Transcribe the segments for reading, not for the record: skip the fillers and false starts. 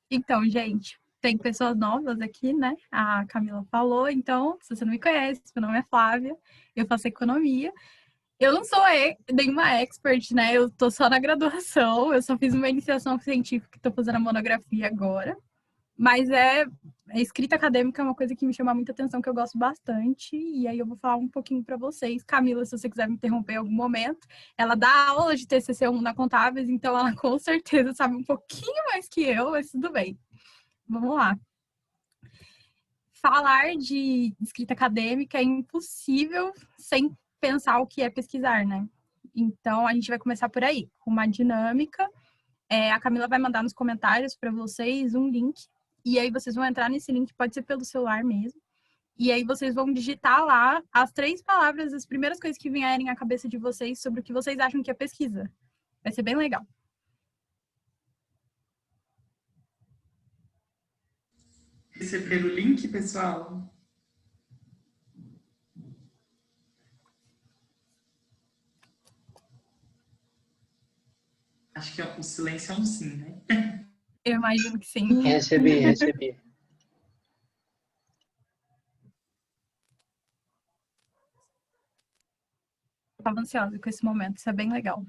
Então, gente, tem pessoas novas aqui, né? A Camila falou, então, se você não me conhece, meu nome é Flávia, eu faço economia. Eu não sou nenhuma expert, né? Eu tô só na graduação, eu só fiz uma iniciação científica, tô fazendo a monografia agora. Mas a escrita acadêmica é uma coisa que me chama muita atenção, que eu gosto bastante. E aí eu vou falar um pouquinho para vocês. Camila, se você quiser me interromper em algum momento, ela dá aula de TCC1 na Contábeis, então ela com certeza sabe um pouquinho mais que eu, mas tudo bem. Vamos lá. Falar de escrita acadêmica é impossível sem pensar o que é pesquisar, né? Então, a gente vai começar por aí, com uma dinâmica. A Camila vai mandar nos comentários para vocês um link, e aí vocês vão entrar nesse link, pode ser pelo celular mesmo, e aí vocês vão digitar lá as 3 palavras, as primeiras coisas que vierem à cabeça de vocês sobre o que vocês acham que é pesquisa. Vai ser bem legal. Receber o link, pessoal? Acho que o silêncio é um sim, né? Eu imagino que sim. Recebi. Estava ansiosa com esse momento, isso é bem legal.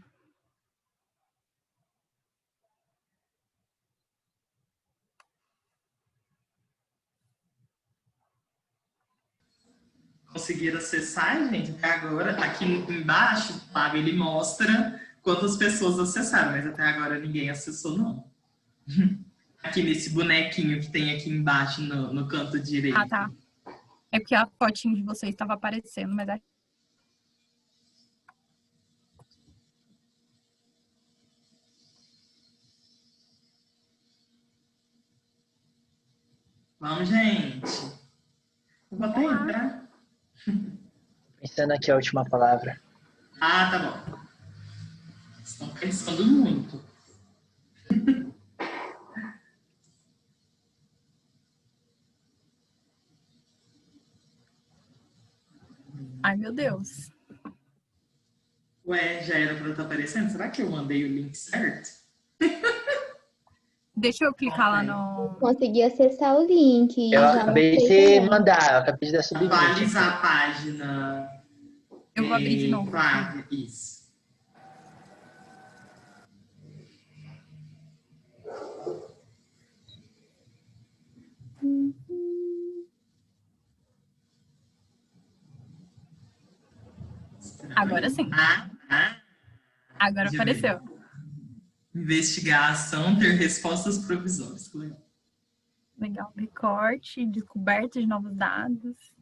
Conseguiram acessar, gente, até agora. Aqui embaixo, o Fábio, ele mostra quantas pessoas acessaram, mas até agora ninguém acessou, não. Aqui nesse bonequinho que tem aqui embaixo, no canto direito. Ah, tá. É porque a fotinho de vocês estava aparecendo, mas Vamos, gente. Vou até entrar. Pensando aqui a última palavra. Ah, tá bom. Estão pensando muito. Ai, meu Deus. Ué, já era para estar aparecendo? Será que eu mandei o link certo? Deixa eu clicar lá no... Consegui acessar o link. Eu acabei de mandar, eu acabei de dar subir. Atualizar a página. Eu vou abrir de novo. Claro, isso. Agora sim. Agora apareceu. Investigação, ter respostas provisórias. Legal. Recorte, descoberta de novos dados,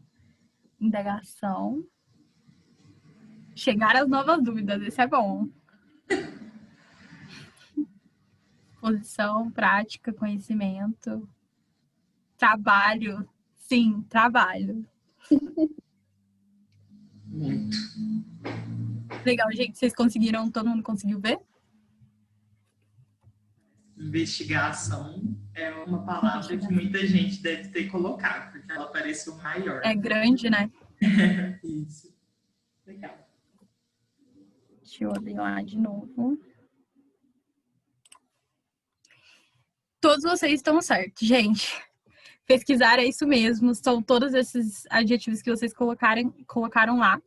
indagação. Chegar às novas dúvidas, esse é bom. Exposição, prática, conhecimento. Trabalho. Sim, trabalho. Muito. Legal, gente. Vocês conseguiram? Todo mundo conseguiu ver? Investigação é uma palavra que muita gente deve ter colocado, porque ela pareceu maior. É grande, né? Isso. Legal. Deixa eu abrir lá de novo. Todos vocês estão certos, gente. Pesquisar é isso mesmo. São todos esses adjetivos que vocês colocaram lá.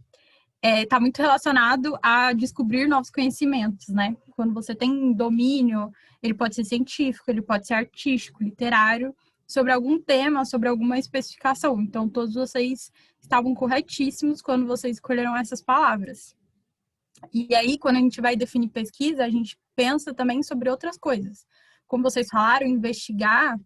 Está muito relacionado a descobrir novos conhecimentos, né? Quando você tem domínio, ele pode ser científico, ele pode ser artístico, literário, sobre algum tema, sobre alguma especificação. Então, todos vocês estavam corretíssimos quando vocês escolheram essas palavras. E aí, quando a gente vai definir pesquisa, a gente pensa também sobre outras coisas. Como vocês falaram, investigar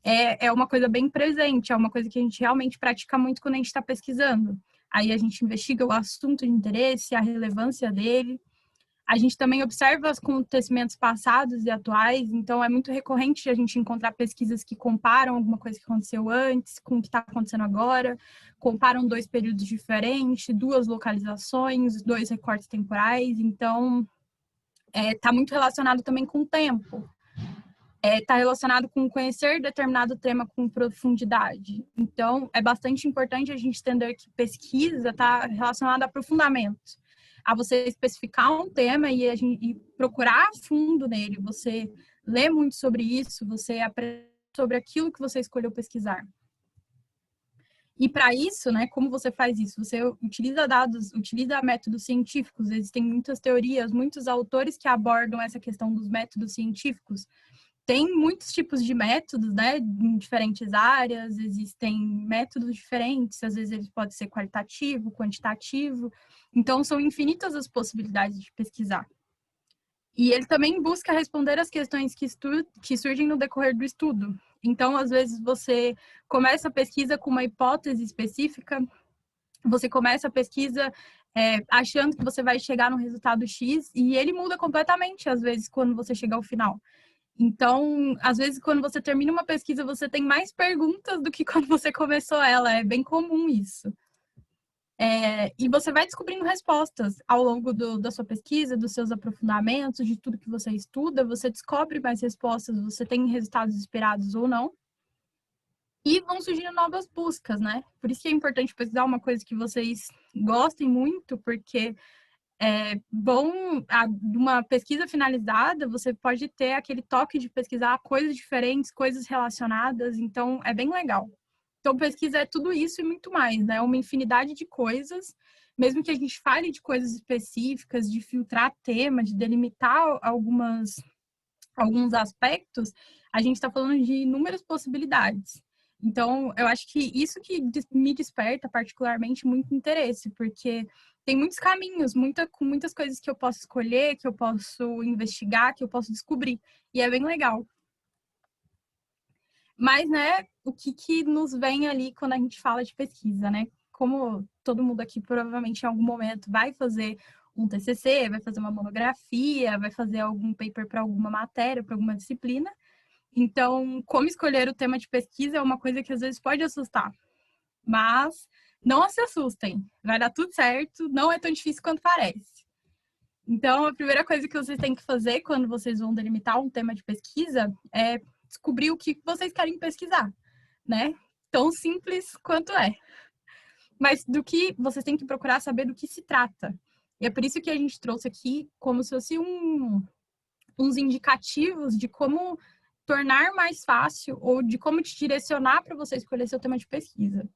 é uma coisa bem presente, é uma coisa que a gente realmente pratica muito quando a gente está pesquisando. Aí a gente investiga o assunto de interesse, a relevância dele. A gente também observa os acontecimentos passados e atuais, então é muito recorrente a gente encontrar pesquisas que comparam alguma coisa que aconteceu antes com o que está acontecendo agora, comparam 2 períodos diferentes, 2 localizações, 2 recortes temporais, então está muito relacionado também com o tempo. Está relacionado com conhecer determinado tema com profundidade. Então, é bastante importante a gente entender que pesquisa está relacionada a aprofundamento, a você especificar um tema e procurar a fundo nele, você lê muito sobre isso, você aprende sobre aquilo que você escolheu pesquisar. E para isso, né, como você faz isso? Você utiliza dados, utiliza métodos científicos, existem muitas teorias, muitos autores que abordam essa questão dos métodos científicos. Tem muitos tipos de métodos, né, em diferentes áreas, existem métodos diferentes, às vezes ele pode ser qualitativo, quantitativo, então são infinitas as possibilidades de pesquisar. E ele também busca responder as questões que surgem no decorrer do estudo. Então, às vezes, você começa a pesquisa com uma hipótese específica, você começa a pesquisa achando que você vai chegar no resultado X, e ele muda completamente, às vezes, quando você chega ao final. Então, às vezes, quando você termina uma pesquisa, você tem mais perguntas do que quando você começou ela. É bem comum isso. E você vai descobrindo respostas ao longo da sua pesquisa, dos seus aprofundamentos, de tudo que você estuda, você descobre mais respostas, você tem resultados esperados ou não. E vão surgindo novas buscas, né? Por isso que é importante pesquisar uma coisa que vocês gostem muito, porque uma pesquisa finalizada, você pode ter aquele toque de pesquisar coisas diferentes, coisas relacionadas, então é bem legal. Então, pesquisa é tudo isso e muito mais, né? Uma infinidade de coisas, mesmo que a gente fale de coisas específicas, de filtrar tema, de delimitar alguns aspectos, a gente está falando de inúmeras possibilidades. Então, eu acho que isso que me desperta particularmente muito interesse, porque tem muitos caminhos, muitas coisas que eu posso escolher, que eu posso investigar, que eu posso descobrir, e é bem legal. Mas, né, o que nos vem ali quando a gente fala de pesquisa, né? Como todo mundo aqui provavelmente em algum momento vai fazer um TCC, vai fazer uma monografia, vai fazer algum paper para alguma matéria, para alguma disciplina. Então, como escolher o tema de pesquisa é uma coisa que às vezes pode assustar. Mas não se assustem, vai dar tudo certo, não é tão difícil quanto parece. Então, a primeira coisa que vocês têm que fazer quando vocês vão delimitar um tema de pesquisa é descobrir o que vocês querem pesquisar, né? Tão simples quanto é. Mas do que vocês têm que procurar saber do que se trata. E é por isso que a gente trouxe aqui como se fosse uns indicativos de como tornar mais fácil ou de como te direcionar para você escolher seu tema de pesquisa.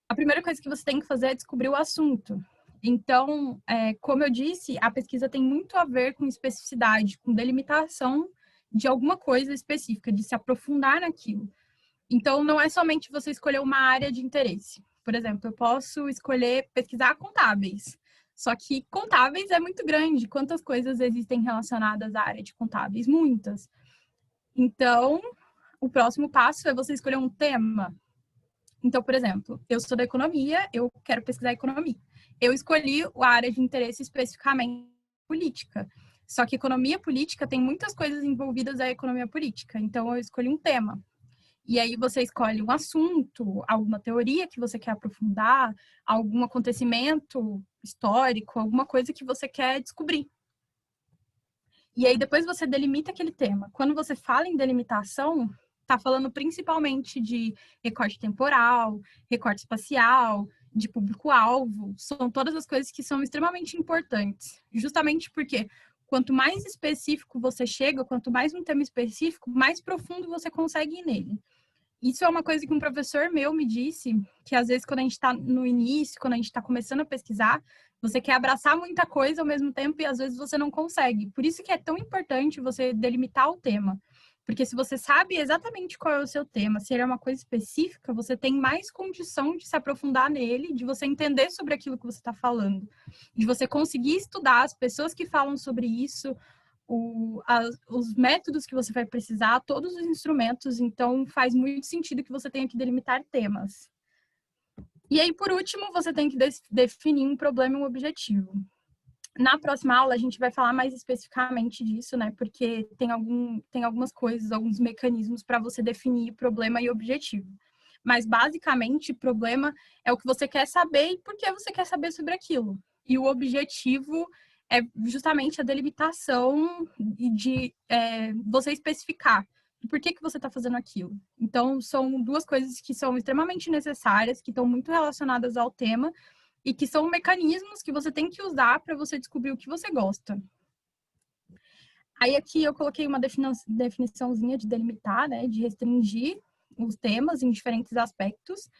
A primeira coisa que você tem que fazer é descobrir o assunto. Então, como eu disse, a pesquisa tem muito a ver com especificidade, com delimitação de alguma coisa específica, de se aprofundar naquilo. Então, não é somente você escolher uma área de interesse. Por exemplo, eu posso escolher pesquisar contábeis. Só que contábeis é muito grande. Quantas coisas existem relacionadas à área de contábeis? Muitas. Então, o próximo passo é você escolher um tema. Então, por exemplo, eu sou da economia, eu quero pesquisar economia. Eu escolhi a área de interesse especificamente política. Só que economia política tem muitas coisas envolvidas à economia política. Então, eu escolhi um tema. E aí você escolhe um assunto, alguma teoria que você quer aprofundar, algum acontecimento histórico, alguma coisa que você quer descobrir. E aí depois você delimita aquele tema. Quando você fala em delimitação, está falando principalmente de recorte temporal, recorte espacial, de público-alvo. São todas as coisas que são extremamente importantes. Justamente porque quanto mais específico você chega, quanto mais um tema específico, mais profundo você consegue ir nele. Isso é uma coisa que um professor meu me disse, que às vezes quando a gente está no início, quando a gente está começando a pesquisar, você quer abraçar muita coisa ao mesmo tempo e às vezes você não consegue. Por isso que é tão importante você delimitar o tema. Porque se você sabe exatamente qual é o seu tema, se ele é uma coisa específica, você tem mais condição de se aprofundar nele, de você entender sobre aquilo que você está falando, de você conseguir estudar as pessoas que falam sobre isso, os métodos que você vai precisar, todos os instrumentos, então faz muito sentido que você tenha que delimitar temas. E aí, por último, você tem que definir um problema e um objetivo. Na próxima aula, a gente vai falar mais especificamente disso, né? Porque tem algumas coisas, alguns mecanismos para você definir problema e objetivo. Mas, basicamente, problema é o que você quer saber e por que você quer saber sobre aquilo. E o objetivo é justamente a delimitação de você especificar por que você está fazendo aquilo. Então, são duas coisas que são extremamente necessárias, que estão muito relacionadas ao tema e que são mecanismos que você tem que usar para você descobrir o que você gosta. Aí aqui eu coloquei uma definiçãozinha de delimitar, né, de restringir os temas em diferentes aspectos.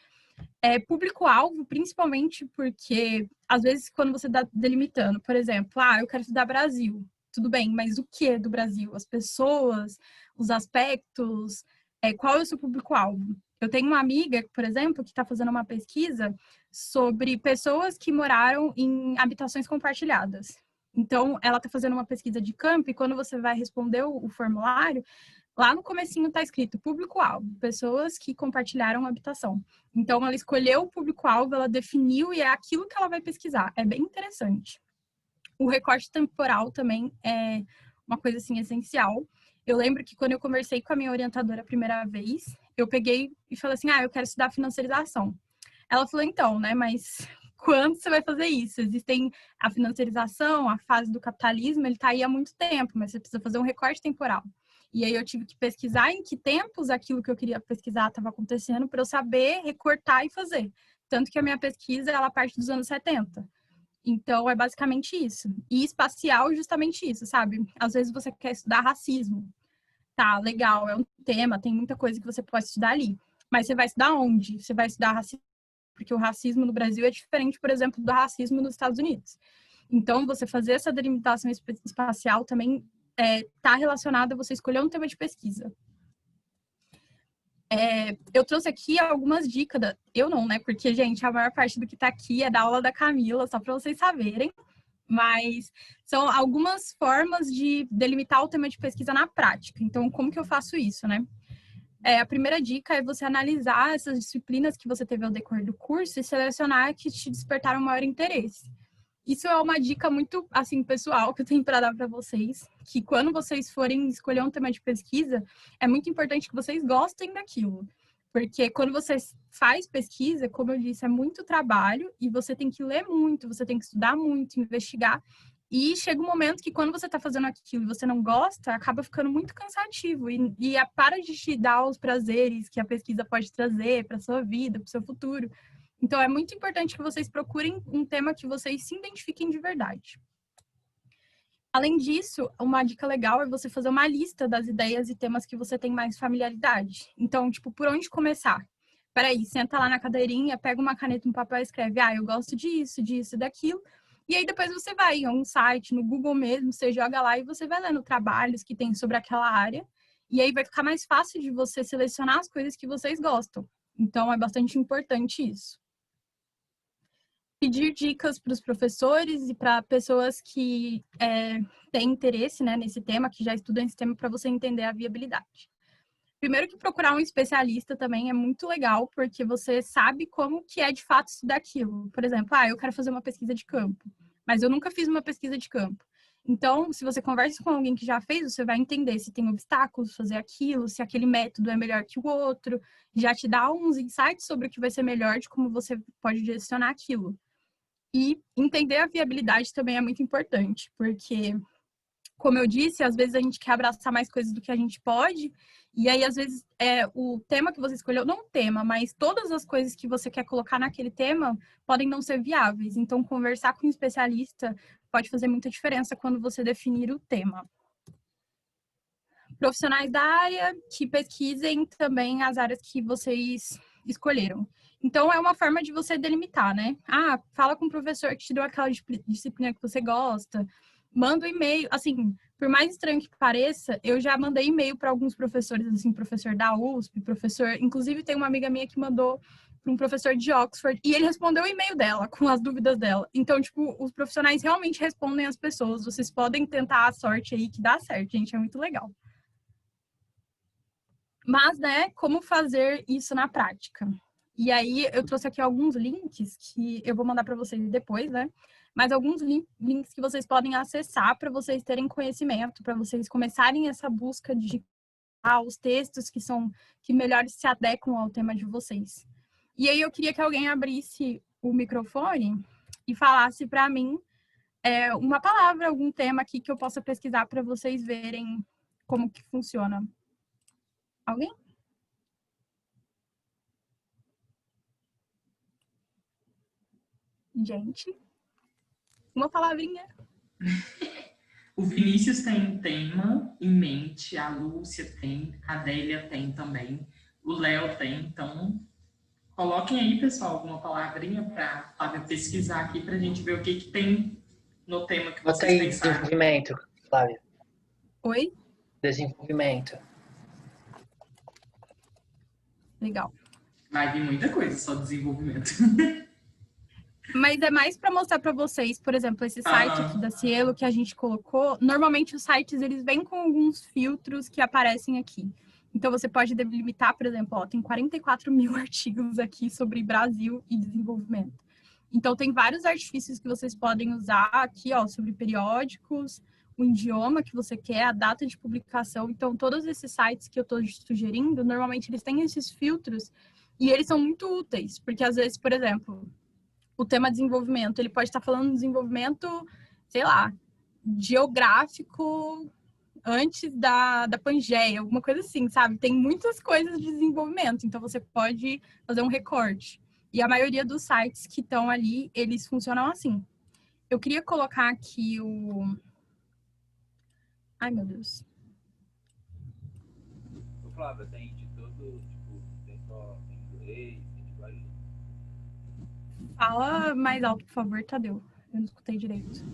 Público-alvo, principalmente porque, às vezes, quando você está delimitando, por exemplo, eu quero estudar Brasil. Tudo bem, mas o que do Brasil? As pessoas, os aspectos, qual é o seu público-alvo? Eu tenho uma amiga, por exemplo, que está fazendo uma pesquisa sobre pessoas que moraram em habitações compartilhadas. Então, ela está fazendo uma pesquisa de campo e quando você vai responder o formulário, lá no comecinho está escrito público-alvo, pessoas que compartilharam a habitação. Então, ela escolheu o público-alvo, ela definiu e é aquilo que ela vai pesquisar. É bem interessante. O recorte temporal também é uma coisa, assim, essencial. Eu lembro que quando eu conversei com a minha orientadora a primeira vez, eu peguei e falei assim, eu quero estudar financiarização. Ela falou, então, né, mas quando você vai fazer isso? Existem a financiarização, a fase do capitalismo, ele está aí há muito tempo, mas você precisa fazer um recorte temporal. E aí eu tive que pesquisar em que tempos aquilo que eu queria pesquisar estava acontecendo para eu saber recortar e fazer. Tanto que a minha pesquisa, ela parte dos anos 70. Então, é basicamente isso. E espacial, justamente isso, sabe? Às vezes você quer estudar racismo. Tá, legal, é um tema, tem muita coisa que você pode estudar ali. Mas você vai estudar onde? Você vai estudar racismo? Porque o racismo no Brasil é diferente, por exemplo, do racismo nos Estados Unidos. Então, você fazer essa delimitação espacial também está relacionado a você escolher um tema de pesquisa. Eu trouxe aqui algumas dicas, eu não, né? Porque, gente, a maior parte do que está aqui é da aula da Camila, só para vocês saberem. Mas são algumas formas de delimitar o tema de pesquisa na prática. Então, como que eu faço isso, né? A primeira dica é você analisar essas disciplinas que você teve ao decorrer do curso e selecionar que te despertaram maior interesse. Isso é uma dica muito, assim, pessoal que eu tenho para dar para vocês, que quando vocês forem escolher um tema de pesquisa, é muito importante que vocês gostem daquilo. Porque quando você faz pesquisa, como eu disse, é muito trabalho e você tem que ler muito, você tem que estudar muito, investigar. E chega um momento que quando você está fazendo aquilo e você não gosta, acaba ficando muito cansativo e para de te dar os prazeres que a pesquisa pode trazer para sua vida, para o seu futuro. Então, é muito importante que vocês procurem um tema que vocês se identifiquem de verdade. Além disso, uma dica legal é você fazer uma lista das ideias e temas que você tem mais familiaridade. Então, tipo, por onde começar? Peraí, senta lá na cadeirinha, pega uma caneta e um papel e escreve, eu gosto disso, disso, daquilo. E aí depois você vai em um site, no Google mesmo, você joga lá e você vai lendo trabalhos que tem sobre aquela área. E aí vai ficar mais fácil de você selecionar as coisas que vocês gostam. Então, é bastante importante isso. Pedir dicas para os professores e para pessoas que têm interesse, né, nesse tema, que já estudam esse tema, para você entender a viabilidade. Primeiro que procurar um especialista também é muito legal, porque você sabe como que é de fato estudar aquilo. Por exemplo, eu quero fazer uma pesquisa de campo, mas eu nunca fiz uma pesquisa de campo. Então, se você conversa com alguém que já fez, você vai entender se tem obstáculos fazer aquilo, se aquele método é melhor que o outro, já te dá uns insights sobre o que vai ser melhor, de como você pode direcionar aquilo. E entender a viabilidade também é muito importante, porque, como eu disse, às vezes a gente quer abraçar mais coisas do que a gente pode, e aí, às vezes, o tema que você escolheu, não o tema, mas todas as coisas que você quer colocar naquele tema podem não ser viáveis. Então, conversar com um especialista pode fazer muita diferença quando você definir o tema. Profissionais da área que pesquisem também as áreas que vocês escolheram. Então, é uma forma de você delimitar, né? Fala com o professor que te deu aquela disciplina que você gosta, manda um e-mail. Assim, por mais estranho que pareça, eu já mandei e-mail para alguns professores, assim, professor da USP, professor... Inclusive, tem uma amiga minha que mandou para um professor de Oxford, e ele respondeu o e-mail dela, com as dúvidas dela. Então, tipo, os profissionais realmente respondem às pessoas. Vocês podem tentar a sorte aí, que dá certo, gente, é muito legal. Mas, né, como fazer isso na prática? E aí, eu trouxe aqui alguns links que eu vou mandar para vocês depois, né? Mas alguns links que vocês podem acessar para vocês terem conhecimento, para vocês começarem essa busca de os textos que melhor se adequam ao tema de vocês. E aí, eu queria que alguém abrisse o microfone e falasse para mim uma palavra, algum tema aqui que eu possa pesquisar para vocês verem como que funciona. Alguém? Gente, uma palavrinha. O Vinícius tem um tema em mente, a Lúcia tem, a Adélia tem também, o Léo tem, então coloquem aí, pessoal, alguma palavrinha para a Flávia pesquisar aqui para a gente ver o que, que tem no tema que Bota vocês aí pensaram. desenvolvimento, Flávia. Oi? Desenvolvimento. Legal. Vai vir muita coisa, só desenvolvimento. Mas é mais para mostrar para vocês, por exemplo, esse site aqui da Cielo que a gente colocou. Normalmente os sites eles vêm com alguns filtros que aparecem aqui. Então você pode delimitar, por exemplo, ó, tem 44 mil artigos aqui sobre Brasil e desenvolvimento. Então tem vários artifícios que vocês podem usar aqui, ó, sobre periódicos, o idioma que você quer, a data de publicação. Então todos esses sites que eu estou sugerindo, normalmente eles têm esses filtros e eles são muito úteis, porque às vezes, por exemplo, o tema desenvolvimento, ele pode estar falando de desenvolvimento, sei lá, geográfico antes da Pangeia, alguma coisa assim, sabe? Tem muitas coisas de desenvolvimento, então você pode fazer um recorte. E a maioria dos sites que estão ali, eles funcionam assim. Eu queria colocar aqui o... Ai, meu Deus. Flávia, tem de todo, tipo, tem só em inglês, tem de vários. Fala mais alto, por favor, Tadeu. Eu não escutei direito.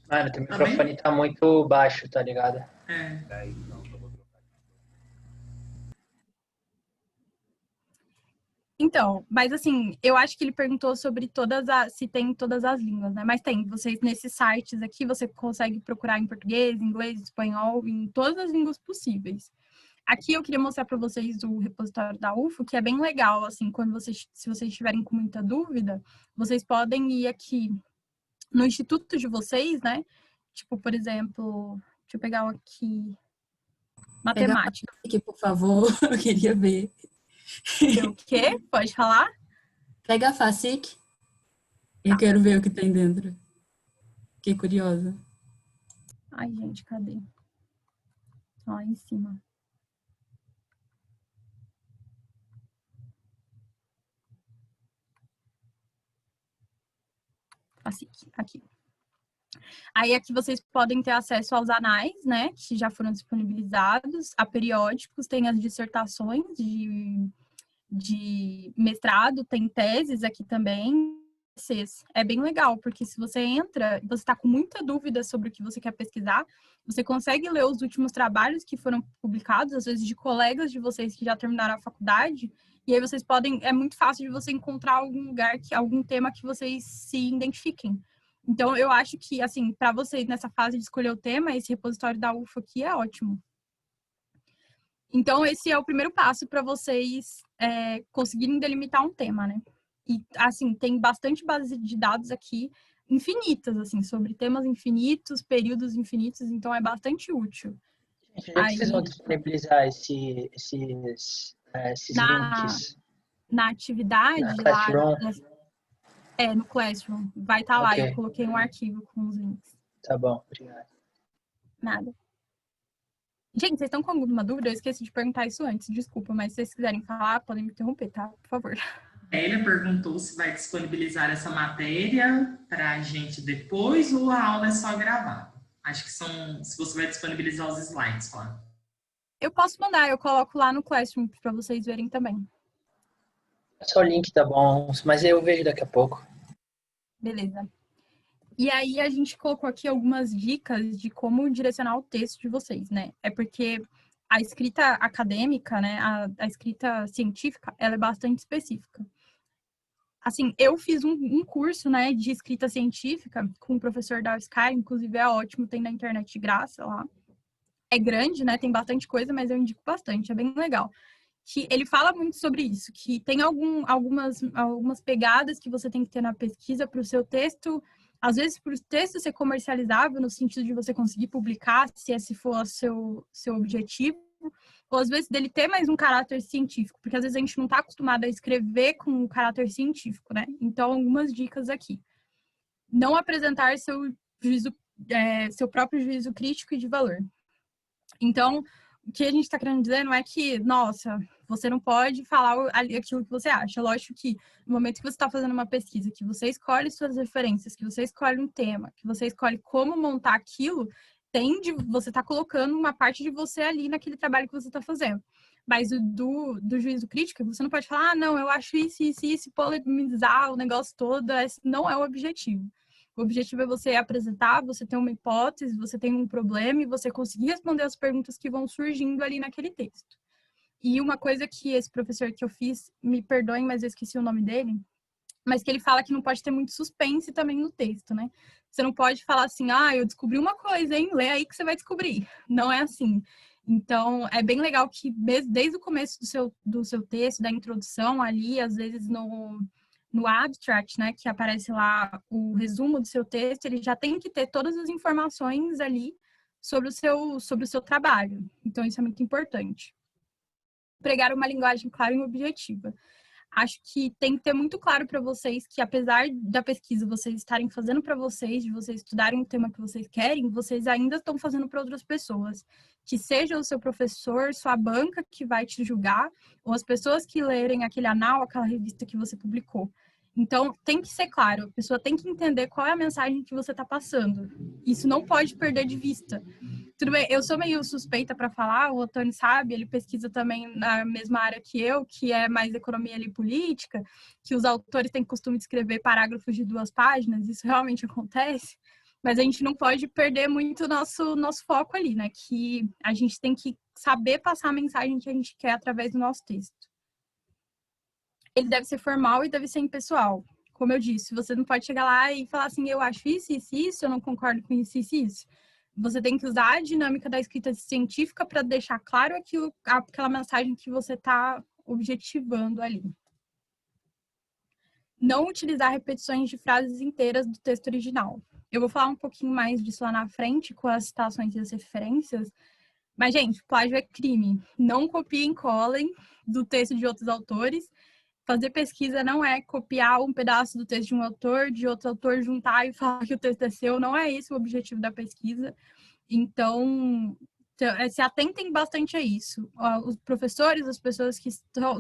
Mano, teu microfone tá muito baixo, tá ligado? É. Então, eu vou trocar. Então, mas assim, eu acho que ele perguntou sobre se tem todas as línguas, né? Mas tem, vocês nesses sites aqui, você consegue procurar em português, inglês, espanhol, em todas as línguas possíveis. Aqui eu queria mostrar para vocês o repositório da UFO, que é bem legal, assim, se vocês estiverem com muita dúvida, vocês podem ir aqui no instituto de vocês, né? Tipo, por exemplo, deixa eu pegar aqui, matemática. Aqui, por favor, eu queria ver. O quê? Pode falar? Pega a FACIC. Eu quero ver o que tem dentro. Fiquei curiosa. Ai, gente, cadê? Ó, em cima. Aqui. Aí aqui vocês podem ter acesso aos anais, né, que já foram disponibilizados, a periódicos, tem as dissertações de mestrado, tem teses aqui também. É bem legal, porque se você entra e você está com muita dúvida sobre o que você quer pesquisar, você consegue ler os últimos trabalhos que foram publicados, às vezes de colegas de vocês que já terminaram a faculdade, e aí vocês podem, é muito fácil de você encontrar algum lugar, algum tema que vocês se identifiquem. Então, eu acho que, assim, para vocês, nessa fase de escolher o tema, esse repositório da UFO aqui é ótimo. Então, esse é o primeiro passo para vocês conseguirem delimitar um tema, né? E, assim, tem bastante base de dados aqui, infinitas, assim, sobre temas infinitos, períodos infinitos, então é bastante útil. Gente, onde é que vocês vão disponibilizar esses links? Na atividade, Na Classroom? no Classroom. Vai estar lá, Ok. eu coloquei um arquivo com os links. Tá bom, obrigado. Nada. Gente, vocês estão com alguma dúvida? Eu esqueci de perguntar isso antes, desculpa, mas se vocês quiserem falar, podem me interromper, tá? Por favor. Ela perguntou se vai disponibilizar essa matéria para a gente depois ou a aula é só gravada. Acho que se você vai disponibilizar os slides lá. Eu posso mandar, eu coloco lá no Classroom para vocês verem também. Só o link tá bom, mas eu vejo daqui a pouco. Beleza. E aí a gente colocou aqui algumas dicas de como direcionar o texto de vocês, né? É porque a escrita acadêmica, né, a escrita científica, ela é bastante específica. Assim, eu fiz um curso, né, de escrita científica com o professor da UFSCar, inclusive é ótimo, tem na internet de graça lá. É grande, né, tem bastante coisa, mas eu indico bastante, é bem legal. Que ele fala muito sobre isso, que tem algumas pegadas que você tem que ter na pesquisa para o seu texto, às vezes para o texto ser comercializável, no sentido de você conseguir publicar, se esse for o seu objetivo, ou às vezes dele ter mais um caráter científico, porque às vezes a gente não está acostumado a escrever com um caráter científico, né? Então, algumas dicas aqui. Não apresentar seu próprio juízo crítico e de valor. Então, o que a gente está querendo dizer não é que, nossa, você não pode falar aquilo que você acha. Lógico que no momento que você está fazendo uma pesquisa, que você escolhe suas referências, que você escolhe um tema, que você escolhe como montar aquilo, você está colocando uma parte de você ali naquele trabalho que você está fazendo. Mas do juízo crítico, você não pode falar, não, eu acho isso, polemizar o negócio todo, esse não é o objetivo. O objetivo é você apresentar, você ter uma hipótese, você tem um problema e você conseguir responder as perguntas que vão surgindo ali naquele texto. E uma coisa que esse professor que eu fiz, me perdoem, mas eu esqueci o nome dele, mas que ele fala que não pode ter muito suspense também no texto, né? Você não pode falar assim, eu descobri uma coisa, hein? Lê aí que você vai descobrir. Não é assim. Então, é bem legal que desde o começo do seu texto, da introdução ali, às vezes no abstract, né, que aparece lá o resumo do seu texto, ele já tem que ter todas as informações ali sobre o seu trabalho. Então, isso é muito importante. Pregar uma linguagem clara e objetiva. Acho que tem que ter muito claro para vocês que, apesar da pesquisa vocês estarem fazendo para vocês, de vocês estudarem o tema que vocês querem, vocês ainda estão fazendo para outras pessoas. Que seja o seu professor, sua banca que vai te julgar, ou as pessoas que lerem aquele anal, aquela revista que você publicou. Então, tem que ser claro, a pessoa tem que entender qual é a mensagem que você está passando. Isso não pode perder de vista. Tudo bem, eu sou meio suspeita para falar, o Otônio sabe, ele pesquisa também na mesma área que eu, que é mais economia e política, que os autores têm costume de escrever parágrafos de 2 páginas, isso realmente acontece, mas a gente não pode perder muito o nosso foco ali, né? Que a gente tem que saber passar a mensagem que a gente quer através do nosso texto. Ele deve ser formal e deve ser impessoal. Como eu disse, você não pode chegar lá e falar assim, eu acho isso, eu não concordo com isso. Você tem que usar a dinâmica da escrita científica para deixar claro aquela mensagem que você está objetivando ali. Não utilizar repetições de frases inteiras do texto original. Eu vou falar um pouquinho mais disso lá na frente, com as citações e as referências. Mas, gente, plágio é crime. Não copiem e colem do texto de outros autores. Fazer pesquisa não é copiar um pedaço do texto de um autor, de outro autor, juntar e falar que o texto é seu. Não é esse o objetivo da pesquisa. Então, se atentem bastante a isso. Os professores, as pessoas que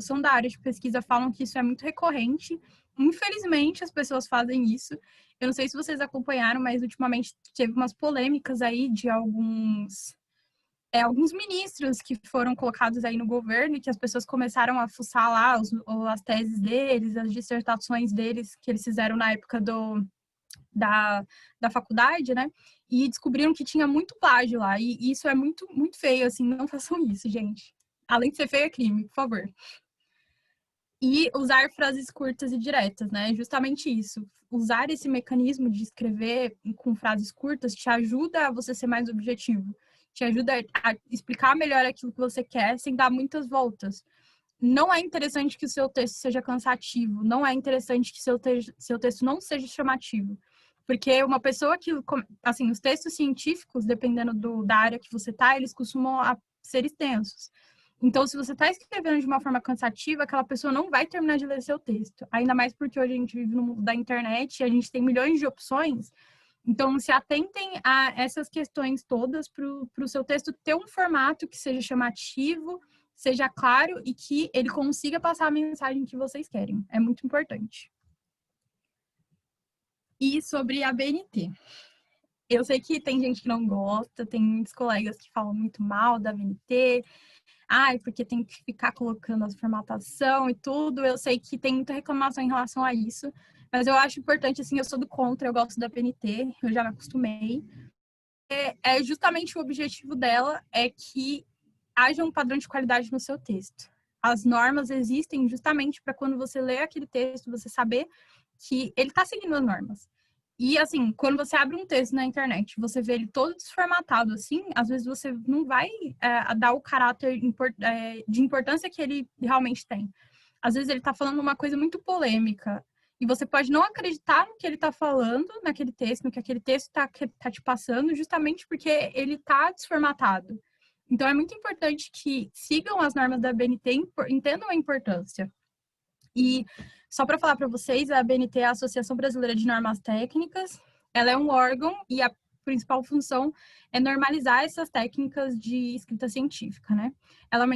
são da área de pesquisa falam que isso é muito recorrente. Infelizmente, as pessoas fazem isso. Eu não sei se vocês acompanharam, mas ultimamente teve umas polêmicas aí de alguns ministros que foram colocados aí no governo e que as pessoas começaram a fuçar lá as teses deles, as dissertações deles que eles fizeram na época da faculdade, né? E descobriram que tinha muito plágio lá. E isso é muito, muito feio, assim, não façam isso, gente. Além de ser feio, é crime, por favor. E usar frases curtas e diretas, né? Justamente isso. Usar esse mecanismo de escrever com frases curtas te ajuda a você ser mais objetivo. Te ajuda a explicar melhor aquilo que você quer sem dar muitas voltas. Não é interessante que o seu texto seja cansativo. Não é interessante que seu texto não seja chamativo. Porque uma pessoa que... Assim, os textos científicos, dependendo da área que você está, eles costumam ser extensos. Então, se você está escrevendo de uma forma cansativa, aquela pessoa não vai terminar de ler seu texto. Ainda mais porque hoje a gente vive no mundo da internet e a gente tem milhões de opções. Então, se atentem a essas questões todas para o seu texto ter um formato que seja chamativo, seja claro e que ele consiga passar a mensagem que vocês querem. É muito importante. E sobre a BNT. Eu sei que tem gente que não gosta, tem muitos colegas que falam muito mal da BNT. Porque tem que ficar colocando a formatação e tudo. Eu sei que tem muita reclamação em relação a isso. Mas eu acho importante, assim, eu sou do contra, eu gosto da BNT, eu já me acostumei. Justamente o objetivo dela é que haja um padrão de qualidade no seu texto. As normas existem justamente para quando você lê aquele texto, você saber que ele está seguindo as normas. E, assim, quando você abre um texto na internet, você vê ele todo desformatado, assim, às vezes você não vai dar o caráter de importância que ele realmente tem. Às vezes ele está falando uma coisa muito polêmica, e você pode não acreditar no que ele está falando, naquele texto, no que aquele texto tá te passando, justamente porque ele está desformatado. Então, é muito importante que sigam as normas da BNT, entendam a importância. E só para falar para vocês, a BNT é a Associação Brasileira de Normas Técnicas. Ela é um órgão e principal função é normalizar essas técnicas de escrita científica, né? Ela é uma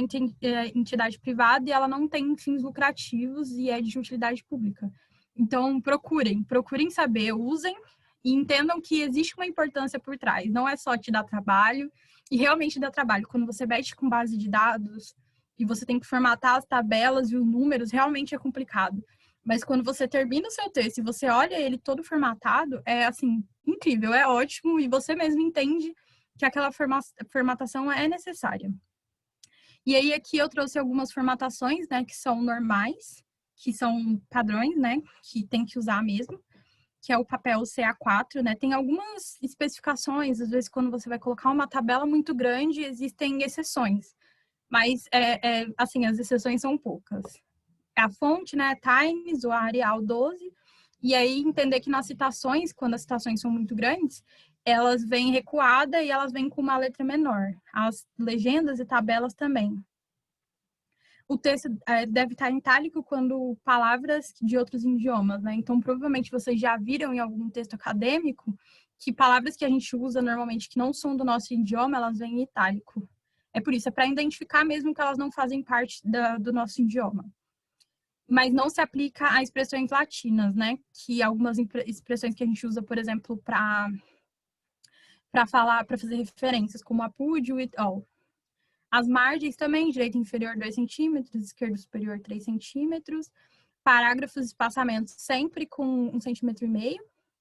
entidade privada e ela não tem fins lucrativos e é de utilidade pública. Então, procurem saber, usem e entendam que existe uma importância por trás. Não é só te dar trabalho, e realmente dá trabalho. Quando você mexe com base de dados e você tem que formatar as tabelas e os números, realmente é complicado. Mas quando você termina o seu texto e você olha ele todo formatado, é assim, incrível, é ótimo, e você mesmo entende que aquela formatação é necessária. E aí aqui eu trouxe algumas formatações, né, que são normais, que são padrões, né, que tem que usar mesmo, que é o papel CA4, né? Tem algumas especificações, às vezes quando você vai colocar uma tabela muito grande, existem exceções. Mas, assim, as exceções são poucas. A fonte, né, Times, o Arial 12, e aí entender que nas citações, quando as citações são muito grandes, elas vêm recuada e elas vêm com uma letra menor. As legendas e tabelas também. O texto deve estar em itálico quando palavras de outros idiomas, né? Então, provavelmente vocês já viram em algum texto acadêmico que palavras que a gente usa normalmente que não são do nosso idioma, elas vêm em itálico. É por isso, é para identificar mesmo que elas não fazem parte do nosso idioma. Mas não se aplica a expressões latinas, né? Que algumas expressões que a gente usa, por exemplo, para fazer referências, como apud, with, all. As margens também, direita inferior 2 centímetros, esquerda superior 3 centímetros. Parágrafos e espaçamentos sempre com 1,5 centímetro.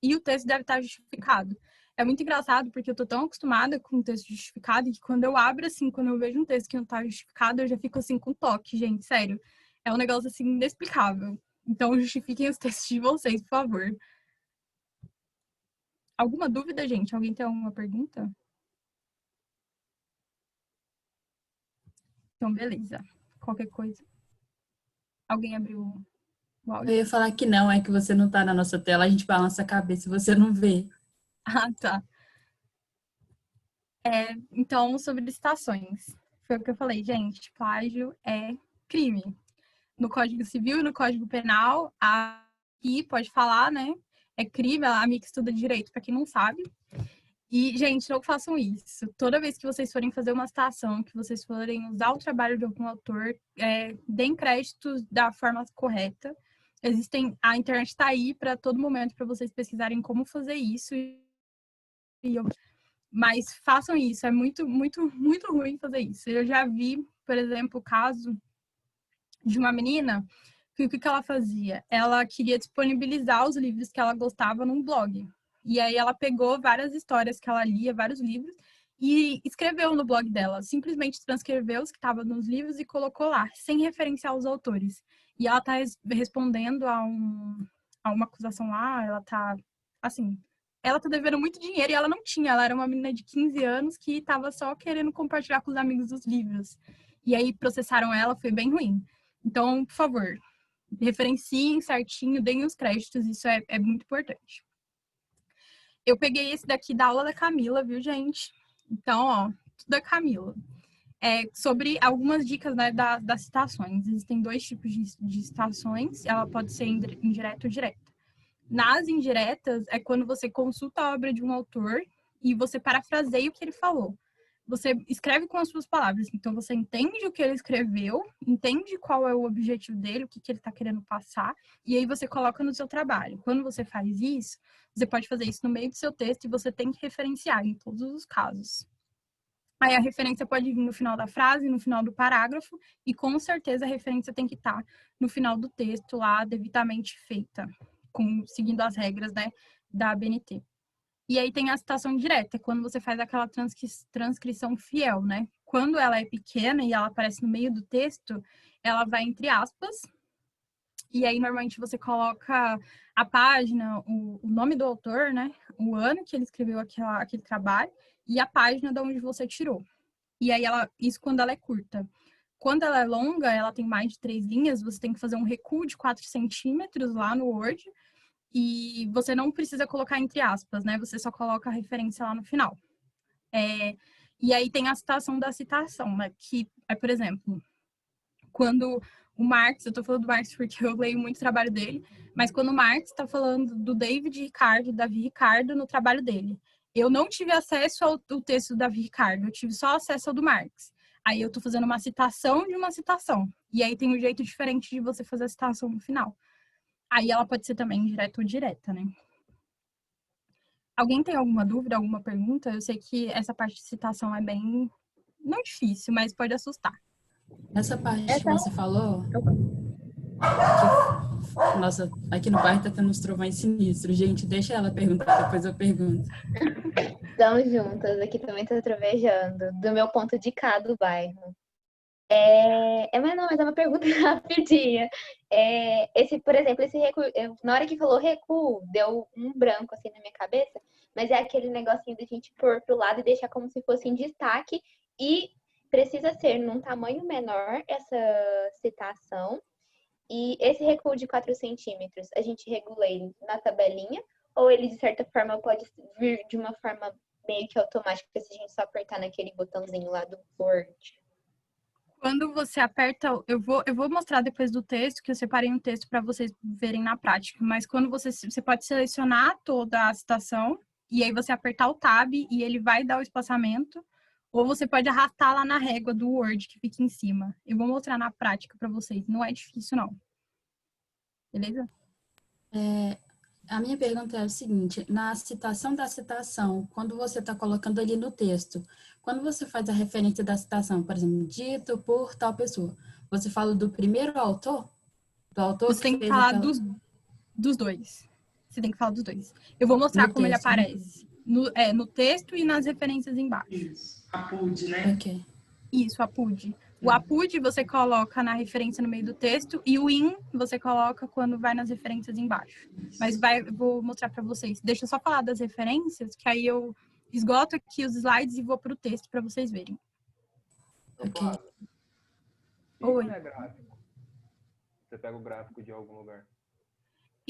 E o texto deve estar justificado. É muito engraçado, porque eu tô tão acostumada com o texto justificado, que quando eu abro, assim, quando eu vejo um texto que não tá justificado, eu já fico, assim, com toque, gente, sério. É um negócio, assim, inexplicável. Então, justifiquem os textos de vocês, por favor. Alguma dúvida, gente? Alguém tem alguma pergunta? Então, beleza. Qualquer coisa. Alguém abriu o áudio? Eu ia falar que não, é que você não tá na nossa tela, a gente balança a cabeça e você não vê. Ah, tá. Então, sobre licitações. Foi o que eu falei, gente, plágio é crime. No Código Civil e no Código Penal, aqui pode falar, né? É crime, a amiga estuda direito, para quem não sabe. E, gente, não façam isso. Toda vez que vocês forem fazer uma citação, que vocês forem usar o trabalho de algum autor, deem créditos da forma correta. A internet está aí para todo momento para vocês pesquisarem como fazer isso. Mas façam isso, é muito, muito, muito ruim fazer isso. Eu já vi, por exemplo, o caso de uma menina que o que ela fazia? Ela queria disponibilizar os livros que ela gostava num blog. E aí ela pegou várias histórias que ela lia, vários livros, e escreveu no blog dela. Simplesmente transcreveu os que estavam nos livros e colocou lá, sem referenciar os autores. E ela está respondendo a uma acusação lá, ela está, assim, ela tá devendo muito dinheiro e ela não tinha. Ela era uma menina de 15 anos que estava só querendo compartilhar com os amigos os livros. E aí processaram ela, foi bem ruim. Então, por favor, referenciem certinho, deem os créditos, isso é muito importante. Eu peguei esse daqui da aula da Camila, viu, gente? Então, ó, tudo da Camila. Sobre algumas dicas, né, das citações. Existem 2 tipos de citações, ela pode ser indireta ou direta. Nas indiretas, é quando você consulta a obra de um autor e você parafraseia o que ele falou. Você escreve com as suas palavras. Então, você entende o que ele escreveu, entende qual é o objetivo dele, o que ele está querendo passar, e aí você coloca no seu trabalho. Quando você faz isso, você pode fazer isso no meio do seu texto e você tem que referenciar em todos os casos. Aí a referência pode vir no final da frase, no final do parágrafo, e com certeza a referência tem que estar no final do texto lá, devidamente feita, seguindo as regras, né, da ABNT. E aí tem a citação direta, quando você faz aquela transcrição fiel, né? Quando ela é pequena e ela aparece no meio do texto, ela vai entre aspas, e aí normalmente você coloca a página, o nome do autor, né? O ano que ele escreveu aquele trabalho e a página de onde você tirou. E aí isso quando ela é curta. Quando ela é longa, ela tem mais de 3 linhas, você tem que fazer um recuo de 4 centímetros lá no Word, e você não precisa colocar entre aspas, né? Você só coloca a referência lá no final. E aí tem a citação da citação, né? Que é, por exemplo, quando o Marx, eu tô falando do Marx porque eu leio muito o trabalho dele, mas quando o Marx está falando do Davi Ricardo no trabalho dele, eu não tive acesso ao texto do Davi Ricardo, eu tive só acesso ao do Marx. Aí eu tô fazendo uma citação de uma citação. E aí tem um jeito diferente de você fazer a citação no final. Aí ela pode ser também direta ou direta, né? Alguém tem alguma dúvida, alguma pergunta? Eu sei que essa parte de citação é bem, não difícil, mas pode assustar. Essa parte que você falou, nossa, aqui no bairro tá tendo uns trovões sinistros. Gente, deixa ela perguntar, depois eu pergunto. Estamos juntas, aqui também tá trovejando, do meu ponto de cá do bairro. Mas é uma pergunta rapidinha. Por exemplo, esse recuo, na hora que falou recuo, deu um branco assim na minha cabeça, mas é aquele negocinho da gente pôr pro lado e deixar como se fosse em destaque, e precisa ser num tamanho menor essa citação. E esse recuo de 4 centímetros, a gente regula ele na tabelinha, ou ele, de certa forma, pode vir de uma forma meio que automática, se a gente só apertar naquele botãozinho lá do Word? Quando você aperta, eu vou mostrar depois do texto, que eu separei um texto para vocês verem na prática, mas quando você pode selecionar toda a citação, e aí você apertar o Tab, e ele vai dar o espaçamento, ou você pode arrastar lá na régua do Word, que fica em cima. Eu vou mostrar na prática para vocês, não é difícil não. Beleza? A minha pergunta é o seguinte, na citação da citação, quando você está colocando ali no texto, quando você faz a referência da citação, por exemplo, dito por tal pessoa, você fala do primeiro autor? Do autor Você tem que fez falar aquela... dos dois. Você tem que falar dos dois. Eu vou mostrar No como ele texto, né? aparece. No texto e nas referências embaixo. Isso. A PUD, né? Ok. Isso, APUD. O APUD você coloca na referência no meio do texto e o IN você coloca quando vai nas referências embaixo. Mas vou mostrar para vocês. Deixa eu só falar das referências, que aí eu esgoto aqui os slides e vou para o texto para vocês verem. Ok. Oi. Não é gráfico. Você pega o gráfico de algum lugar.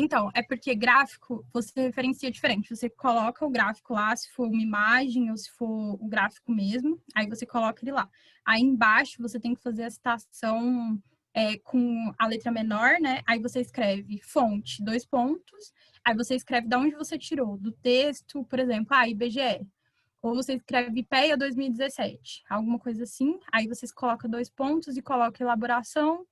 Então, é porque gráfico você referencia diferente. Você coloca o gráfico lá, se for uma imagem ou se for o gráfico mesmo, aí você coloca ele lá. Aí embaixo você tem que fazer a citação com a letra menor, né? Aí você escreve fonte, 2 pontos. Aí você escreve de onde você tirou, do texto, por exemplo, IBGE. Ou você escreve IPEA 2017, alguma coisa assim. Aí você coloca 2 pontos e coloca elaboração,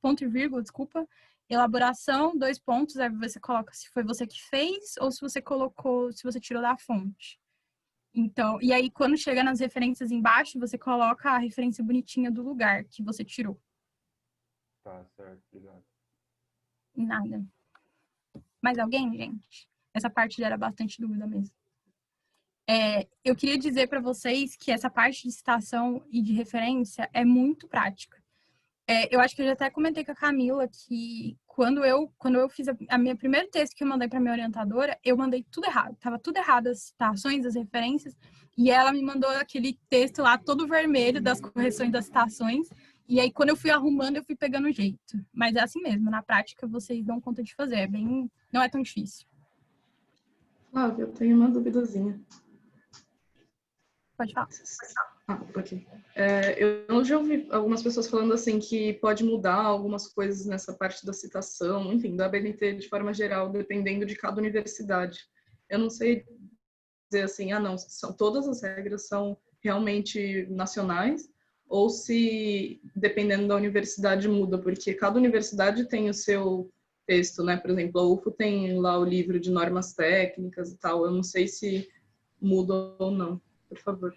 ponto e vírgula, desculpa. Elaboração, 2 pontos, aí você coloca se foi você que fez ou se você colocou, se você tirou da fonte. Então, e aí quando chega nas referências embaixo, você coloca a referência bonitinha do lugar que você tirou. Tá, certo, obrigado. Nada. Mais alguém, gente? Essa parte gera bastante dúvida mesmo. Eu queria dizer para vocês que essa parte de citação e de referência é muito prática. Eu acho que eu já até comentei com a Camila que quando eu fiz a minha primeiro texto que eu mandei para minha orientadora, eu mandei tudo errado. Tava tudo errado, as citações, as referências, e ela me mandou aquele texto lá todo vermelho das correções das citações. E aí, quando eu fui arrumando, eu fui pegando o jeito. Mas é assim mesmo, na prática vocês dão conta de fazer. Não é tão difícil. Flávia, eu tenho uma duvidazinha. Pode falar. Ok. Eu já ouvi algumas pessoas falando assim que pode mudar algumas coisas nessa parte da citação, enfim, da ABNT de forma geral, dependendo de cada universidade. Eu não sei dizer assim, não, todas as regras são realmente nacionais, ou se, dependendo da universidade, muda, porque cada universidade tem o seu texto, né? Por exemplo, a UFO tem lá o livro de normas técnicas e tal, eu não sei se muda ou não. Por favor.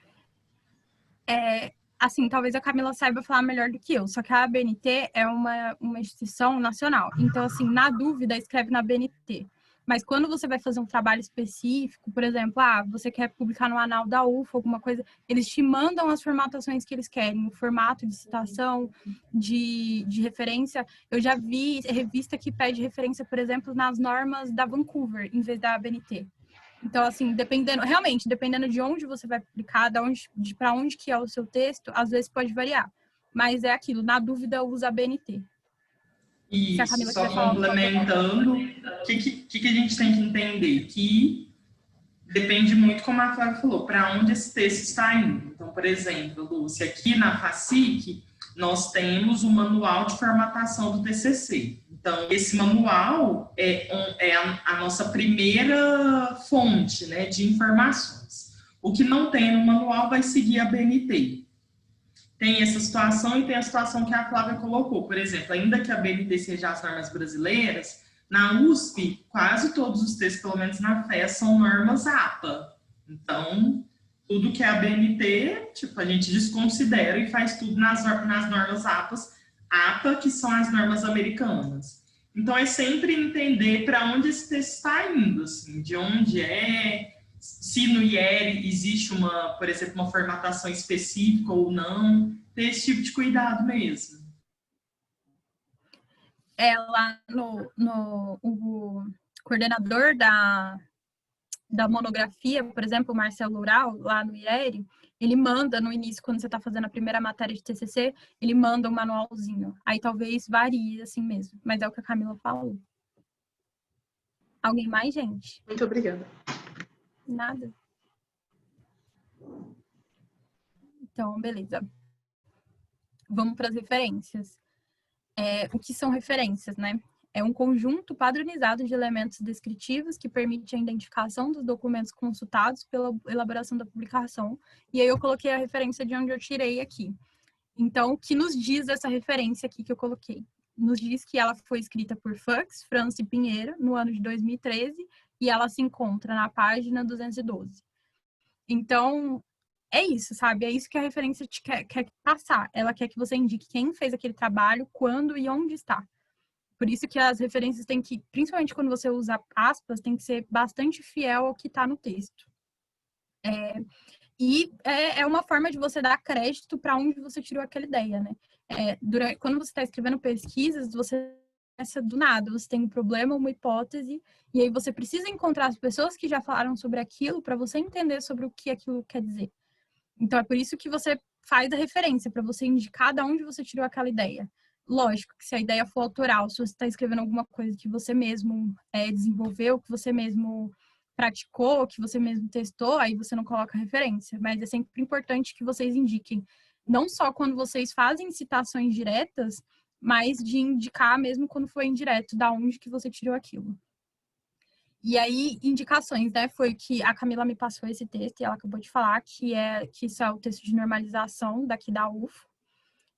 Assim, talvez a Camila saiba falar melhor do que eu, só que a ABNT é uma instituição nacional. Então, assim, na dúvida, escreve na ABNT. Mas quando você vai fazer um trabalho específico, por exemplo, você quer publicar no anal da UFO, alguma coisa, eles te mandam as formatações que eles querem, o formato de citação, de referência. Eu já vi revista que pede referência, por exemplo, nas normas da Vancouver, em vez da ABNT. Então, assim, dependendo de onde você vai publicar, para onde que é o seu texto, às vezes pode variar. Mas é aquilo, na dúvida, usa a BNT. Isso, só complementando, o que a gente tem que entender? Que depende muito, como a Flávia falou, para onde esse texto está indo. Então, por exemplo, Lúcia, aqui na FACIC, nós temos o manual de formatação do TCC. Então, esse manual é a nossa primeira fonte, né, de informações. O que não tem no manual vai seguir a BNT. Tem essa situação e tem a situação que a Flávia colocou. Por exemplo, ainda que a BNT seja as normas brasileiras, na USP, quase todos os textos, pelo menos na FES, são normas APA. Então, tudo que é a BNT, tipo, a gente desconsidera e faz tudo nas normas APA, que são as normas americanas. Então, é sempre entender para onde esse texto está indo, assim, de onde é, se no IER existe por exemplo, uma formatação específica ou não, ter esse tipo de cuidado mesmo. Lá o coordenador da monografia, por exemplo, o Marcelo Ural, lá no IER, ele manda no início, quando você está fazendo a primeira matéria de TCC, ele manda um manualzinho. Aí talvez varie assim mesmo, mas é o que a Camila falou. Alguém mais, gente? Muito obrigada. Nada. Então, beleza. Vamos para as referências. O que são referências, né? É um conjunto padronizado de elementos descritivos que permite a identificação dos documentos consultados pela elaboração da publicação. E aí eu coloquei a referência de onde eu tirei aqui. Então, o que nos diz essa referência aqui que eu coloquei? Nos diz que ela foi escrita por Fux, França e Pinheiro, no ano de 2013, e ela se encontra na página 212. Então, é isso, sabe? É isso que a referência te quer passar. Ela quer que você indique quem fez aquele trabalho, quando e onde está. Por isso que as referências têm que, principalmente quando você usa aspas, tem que ser bastante fiel ao que está no texto. É uma forma de você dar crédito para onde você tirou aquela ideia, né? Quando você está escrevendo pesquisas, você começa do nada, você tem um problema, uma hipótese, e aí você precisa encontrar as pessoas que já falaram sobre aquilo para você entender sobre o que aquilo quer dizer. Então, é por isso que você faz a referência, para você indicar de onde você tirou aquela ideia. Lógico que se a ideia for autoral, se você está escrevendo alguma coisa que você mesmo desenvolveu, que você mesmo praticou, que você mesmo testou, aí você não coloca referência. Mas é sempre importante que vocês indiquem, não só quando vocês fazem citações diretas, mas de indicar mesmo quando foi indireto, da onde que você tirou aquilo. E aí, indicações, né? Foi que a Camila me passou esse texto e ela acabou de falar que isso é o texto de normalização daqui da UFO,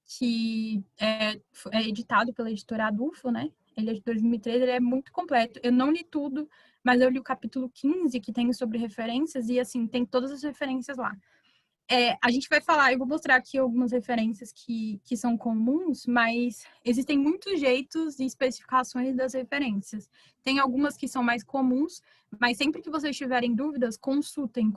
que é editado pela editora Adufo, né? Ele é de 2013, ele é muito completo. Eu não li tudo, mas eu li o capítulo 15, que tem sobre referências, e assim, tem todas as referências lá. A gente vai falar, eu vou mostrar aqui algumas referências que são comuns, mas existem muitos jeitos e especificações das referências. Tem algumas que são mais comuns, mas sempre que vocês tiverem dúvidas, consultem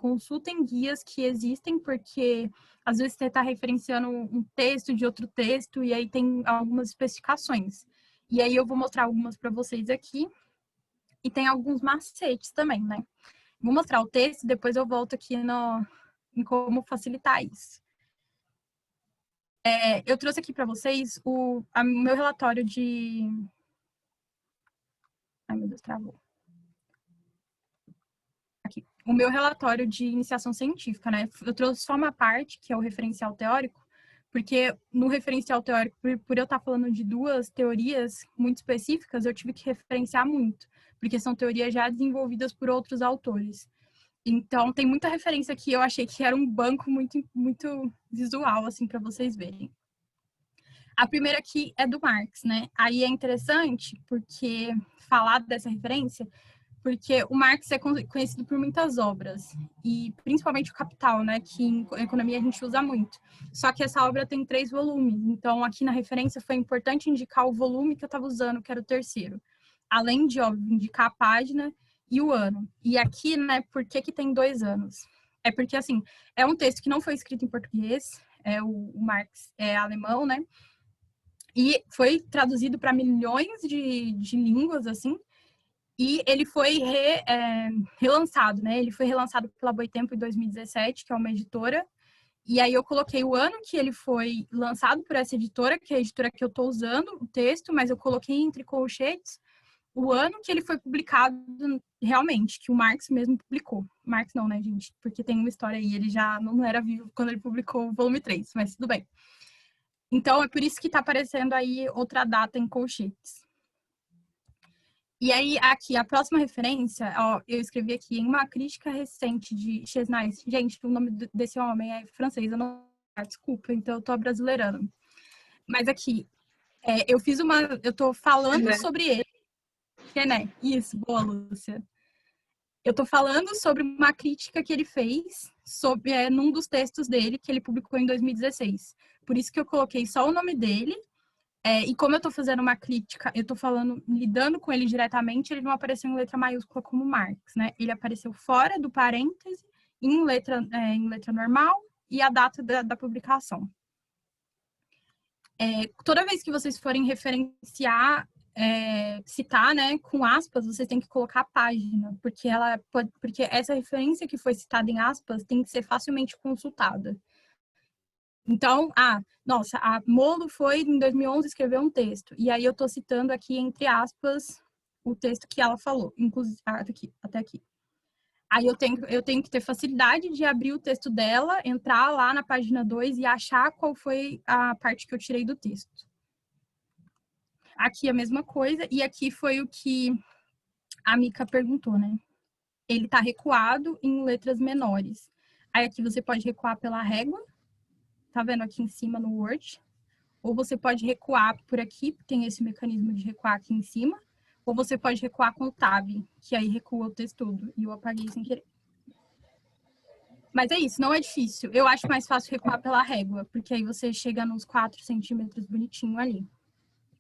guias que existem, porque às vezes você está referenciando um texto de outro texto, e aí tem algumas especificações. E aí eu vou mostrar algumas para vocês aqui, e tem alguns macetes também, né? Vou mostrar o texto, depois eu volto aqui em como facilitar isso. Eu trouxe aqui para vocês o meu relatório de... Ai, meu Deus, travou. Aqui. O meu relatório de iniciação científica, né? Eu trouxe só uma parte, que é o referencial teórico, porque no referencial teórico, por eu estar falando de duas teorias muito específicas, eu tive que referenciar muito, porque são teorias já desenvolvidas por outros autores. Então, tem muita referência aqui. Eu achei que era um banco muito, muito visual, assim, para vocês verem. A primeira aqui é do Marx, né? Aí é interessante porque falar dessa referência, porque o Marx é conhecido por muitas obras, e principalmente o Capital, né? Que em economia a gente usa muito. Só que essa obra tem 3 volumes. Então, aqui na referência foi importante indicar o volume que eu estava usando, que era o terceiro. Além de, óbvio, indicar a página e o ano. E aqui, né, por que tem 2 anos? É porque, assim, é um texto que não foi escrito em português, o Marx é alemão, né? E foi traduzido para milhões de línguas, assim, e ele foi relançado, né? Ele foi relançado pela Boitempo em 2017, que é uma editora, e aí eu coloquei o ano que ele foi lançado por essa editora, que é a editora que eu estou usando, o texto, mas eu coloquei entre colchetes o ano que ele foi publicado realmente, que o Marx mesmo publicou. Marx não, né, gente? Porque tem uma história aí, ele já não era vivo quando ele publicou o volume 3, mas tudo bem. Então, é por isso que está aparecendo aí outra data em colchetes. E aí, aqui, a próxima referência, ó, eu escrevi aqui, em uma crítica recente de Chesnais. Gente, o nome desse homem é francês, eu não... Desculpa, então eu tô abrasileirando. Mas aqui, eu tô falando sobre ele. Né? Isso, boa, Lúcia. Eu tô falando sobre uma crítica que ele fez sobre, num dos textos dele, que ele publicou em 2016. Por isso que eu coloquei só o nome dele. E como eu tô fazendo uma crítica, eu tô falando, lidando com ele diretamente, ele não apareceu em letra maiúscula como Marx, né? Ele apareceu fora do parêntese, em letra normal, e a data da publicação. Toda vez que vocês forem referenciar, citar, né, com aspas, vocês têm que colocar a página, porque essa referência que foi citada em aspas tem que ser facilmente consultada. Então, nossa, a Molo foi em 2011 escrever um texto, e aí eu estou citando aqui, entre aspas, o texto que ela falou, inclusive, até aqui. Aí eu tenho que ter facilidade de abrir o texto dela, entrar lá na página 2 e achar qual foi a parte que eu tirei do texto. Aqui a mesma coisa, e aqui foi o que a Mica perguntou, né? Ele está recuado em letras menores. Aí aqui você pode recuar pela régua, tá vendo aqui em cima no Word? Ou você pode recuar por aqui, tem esse mecanismo de recuar aqui em cima, ou você pode recuar com o Tab, que aí recua o texto todo, e eu apaguei sem querer. Mas é isso, não é difícil. Eu acho mais fácil recuar pela régua, porque aí você chega nos 4 centímetros bonitinho ali.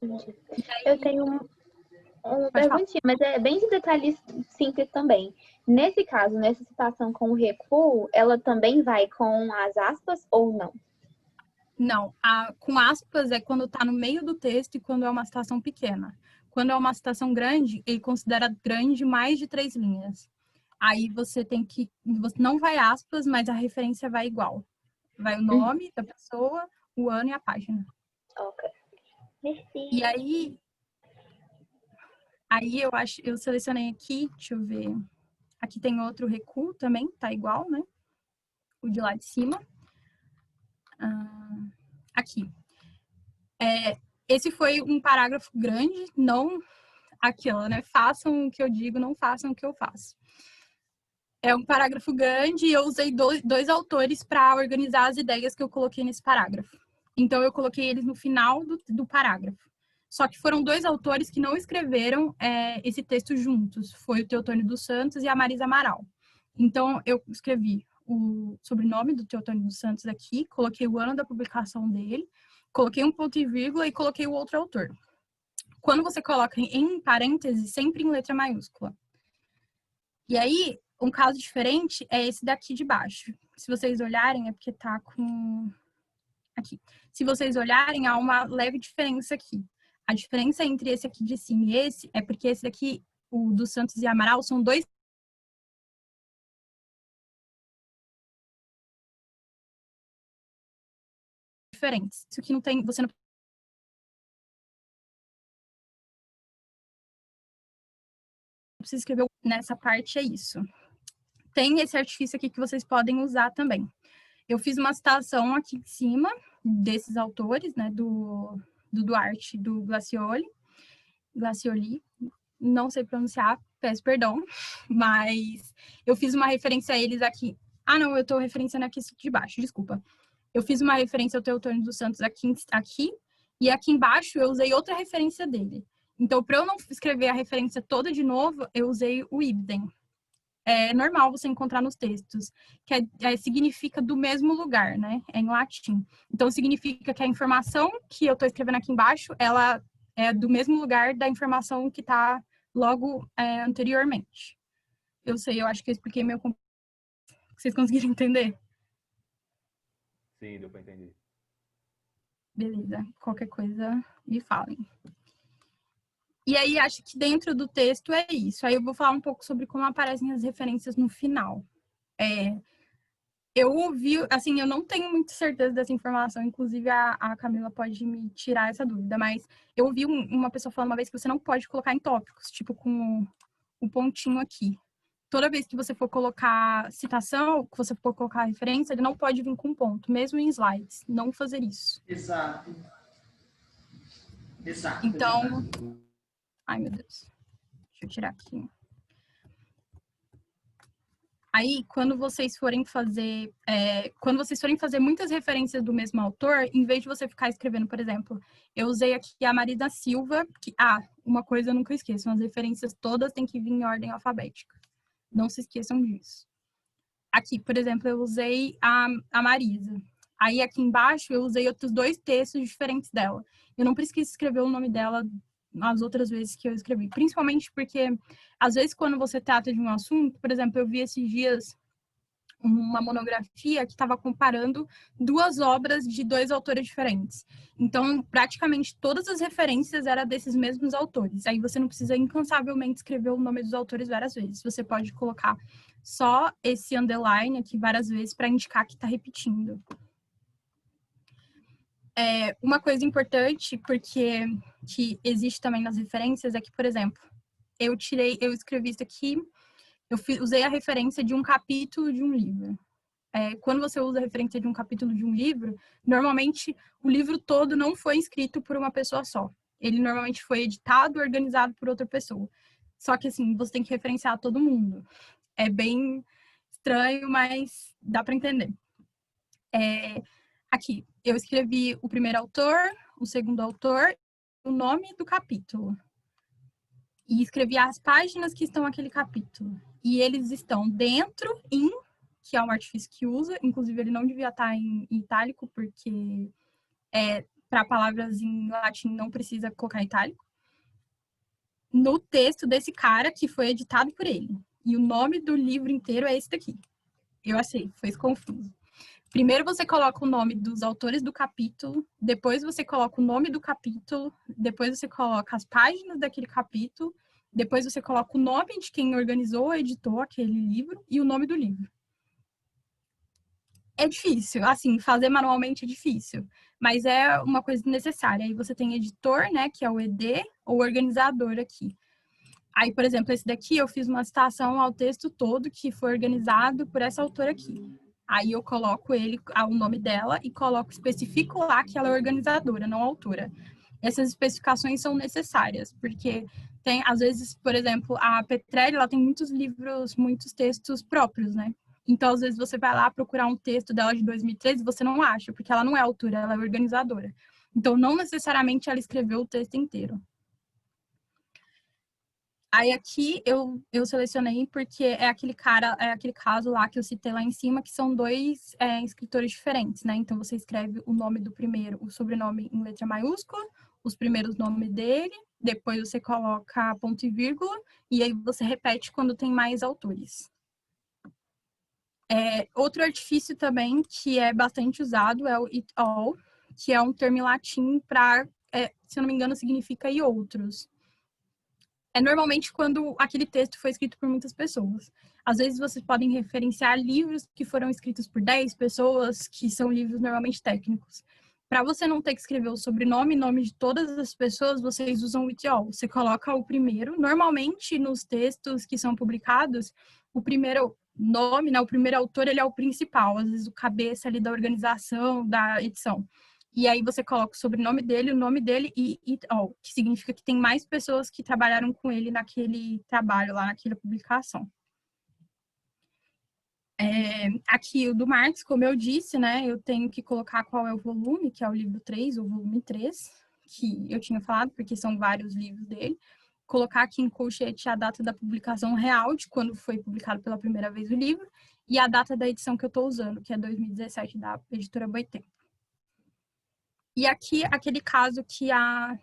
Aí, eu tenho uma perguntinha, mas é bem de detalhes simples também. Nesse caso, nessa situação com o recuo, ela também vai com as aspas ou não? Não, com aspas é quando está no meio do texto e quando é uma citação pequena. Quando é uma citação grande, ele considera grande mais de 3 linhas. Aí você não vai aspas, mas a referência vai igual. Vai o nome da pessoa, o ano e a página. Ok. Merci. E aí eu selecionei aqui, deixa eu ver. Aqui tem outro recuo também, tá igual, né? O de lá de cima. Aqui. Esse foi um parágrafo grande, não aquilo, né? Façam o que eu digo, não façam o que eu faço. É um parágrafo grande e eu usei dois autores para organizar as ideias que eu coloquei nesse parágrafo. Então, eu coloquei eles no final do parágrafo. Só que foram 2 autores que não escreveram esse texto juntos. Foi o Teotônio dos Santos e a Marisa Amaral. Então, eu escrevi o sobrenome do Teotônio dos Santos aqui, coloquei o ano da publicação dele, coloquei um ponto e vírgula e coloquei o outro autor. Quando você coloca em parênteses, sempre em letra maiúscula. E aí, um caso diferente é esse daqui de baixo. Se vocês olharem, é porque tá com... Aqui. Se vocês olharem, há uma leve diferença aqui. A diferença entre esse aqui de cima e esse é porque esse daqui, o dos Santos e Amaral, são 2 diferentes. Isso aqui não tem... Você não precisa escrever nessa parte, é isso. Tem esse artifício aqui que vocês podem usar também. Eu fiz uma citação aqui em cima desses autores, né, do Duarte e do Glacioli, não sei pronunciar, peço perdão, mas eu fiz uma referência a eles aqui. Não, eu estou referenciando aqui de baixo, desculpa. Eu fiz uma referência ao Teotônio dos Santos aqui, e aqui embaixo eu usei outra referência dele. Então, para eu não escrever a referência toda de novo, eu usei o Ibsen. É normal você encontrar nos textos, que significa do mesmo lugar, né? É em latim. Então, significa que a informação que eu estou escrevendo aqui embaixo, ela é do mesmo lugar da informação que está logo anteriormente. Eu sei, eu acho que eu expliquei meu... Vocês conseguiram entender? Sim, deu para entender. Beleza. Qualquer coisa, me falem. E aí, acho que dentro do texto é isso. Aí eu vou falar um pouco sobre como aparecem as referências no final. Eu ouvi, assim, eu não tenho muita certeza dessa informação, inclusive a Camila pode me tirar essa dúvida, mas eu ouvi uma pessoa falando uma vez que você não pode colocar em tópicos, tipo com o pontinho aqui. Toda vez que você for colocar citação, que você for colocar referência, ele não pode vir com ponto, mesmo em slides. Não fazer isso. Exato. Então... Ai, meu Deus. Deixa eu tirar aqui. Aí, quando vocês forem fazer muitas referências do mesmo autor, em vez de você ficar escrevendo, por exemplo, eu usei aqui a Marina Silva, uma coisa eu nunca esqueço, as referências todas têm que vir em ordem alfabética. Não se esqueçam disso. Aqui, por exemplo, eu usei a Marisa. Aí, aqui embaixo, eu usei outros 2 textos diferentes dela. Eu não preciso escrever o nome dela as outras vezes que eu escrevi. Principalmente porque, às vezes, quando você trata de um assunto, por exemplo, eu vi esses dias uma monografia que estava comparando 2 obras de 2 autores diferentes. Então, praticamente todas as referências eram desses mesmos autores. Aí você não precisa incansavelmente escrever o nome dos autores várias vezes. Você pode colocar só esse underline aqui várias vezes para indicar que está repetindo. Uma coisa importante, porque que existe também nas referências, é que, por exemplo, eu escrevi isso aqui, usei a referência de um capítulo de um livro. Quando você usa a referência de um capítulo de um livro, normalmente o livro todo não foi escrito por uma pessoa só. Ele normalmente foi editado, organizado por outra pessoa. Só que, assim, você tem que referenciar todo mundo. É bem estranho, mas dá para entender. Aqui, eu escrevi o primeiro autor, o segundo autor, o nome do capítulo. E escrevi as páginas que estão naquele capítulo. E eles estão dentro, que é um artifício que usa, inclusive ele não devia estar em itálico, porque para palavras em latim não precisa colocar itálico, no texto desse cara que foi editado por ele. E o nome do livro inteiro é esse daqui. Eu achei, foi confuso. Primeiro você coloca o nome dos autores do capítulo, depois você coloca o nome do capítulo, depois você coloca as páginas daquele capítulo, depois você coloca o nome de quem organizou, editou aquele livro e o nome do livro. É difícil, assim, fazer manualmente é difícil, mas é uma coisa necessária. Aí você tem editor, né, que é o ED, ou organizador aqui. Aí, por exemplo, esse daqui eu fiz uma citação ao texto todo que foi organizado por essa autora aqui. Aí eu coloco o nome dela e especifico lá que ela é organizadora, não autora. Essas especificações são necessárias, porque tem, às vezes, por exemplo, a Petrelli, ela tem muitos livros, muitos textos próprios, né? Então, às vezes, você vai lá procurar um texto dela de 2013 e você não acha, porque ela não é autora, ela é organizadora. Então, não necessariamente ela escreveu o texto inteiro. Aí aqui eu selecionei porque é aquele caso lá que eu citei lá em cima, que são 2 escritores diferentes, né? Então você escreve o nome do primeiro, o sobrenome em letra maiúscula, os primeiros nomes dele, depois você coloca ponto e vírgula, e aí você repete quando tem mais autores. Outro artifício também que é bastante usado é o it all, que é um termo em latim para, se eu não me engano, significa e outros. Normalmente quando aquele texto foi escrito por muitas pessoas. Às vezes vocês podem referenciar livros que foram escritos por 10 pessoas, que são livros normalmente técnicos. Para você não ter que escrever o sobrenome e nome de todas as pessoas, vocês usam o with all. Você coloca o primeiro. Normalmente, nos textos que são publicados, o primeiro nome, né, o primeiro autor, ele é o principal. Às vezes o cabeça ali da organização, da edição. E aí você coloca o sobrenome dele, o nome dele e it all, que significa que tem mais pessoas que trabalharam com ele naquele trabalho lá, naquela publicação. Aqui o do Marx, como eu disse, né, eu tenho que colocar qual é o volume, que é o livro 3, ou volume 3, que eu tinha falado, porque são vários livros dele. Colocar aqui em colchete a data da publicação real, de quando foi publicado pela primeira vez o livro, e a data da edição que eu estou usando, que é 2017, da editora Boitempo. E aqui, aquele caso que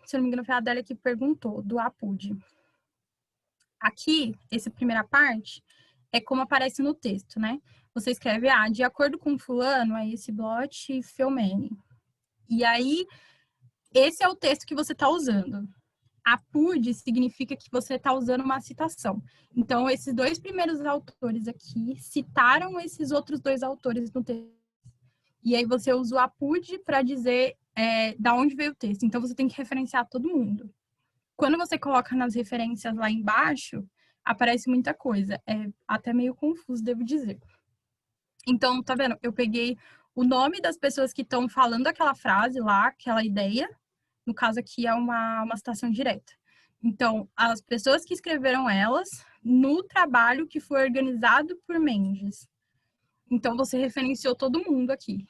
se eu não me engano, foi a Adélia que perguntou, do APUD. Aqui, essa primeira parte, é como aparece no texto, né? Você escreve, de acordo com fulano, é esse blot Feumene. E aí, esse é o texto que você está usando. APUD significa que você está usando uma citação. Então, esses 2 primeiros autores aqui citaram esses outros 2 autores no texto. E aí, você usa o APUD para dizer da onde veio o texto. Então, você tem que referenciar todo mundo. Quando você coloca nas referências lá embaixo, aparece muita coisa. É até meio confuso, devo dizer. Então, tá vendo? Eu peguei o nome das pessoas que estão falando aquela frase lá, aquela ideia. No caso aqui é uma citação direta. Então, as pessoas que escreveram elas no trabalho que foi organizado por Mendes. Então, você referenciou todo mundo aqui.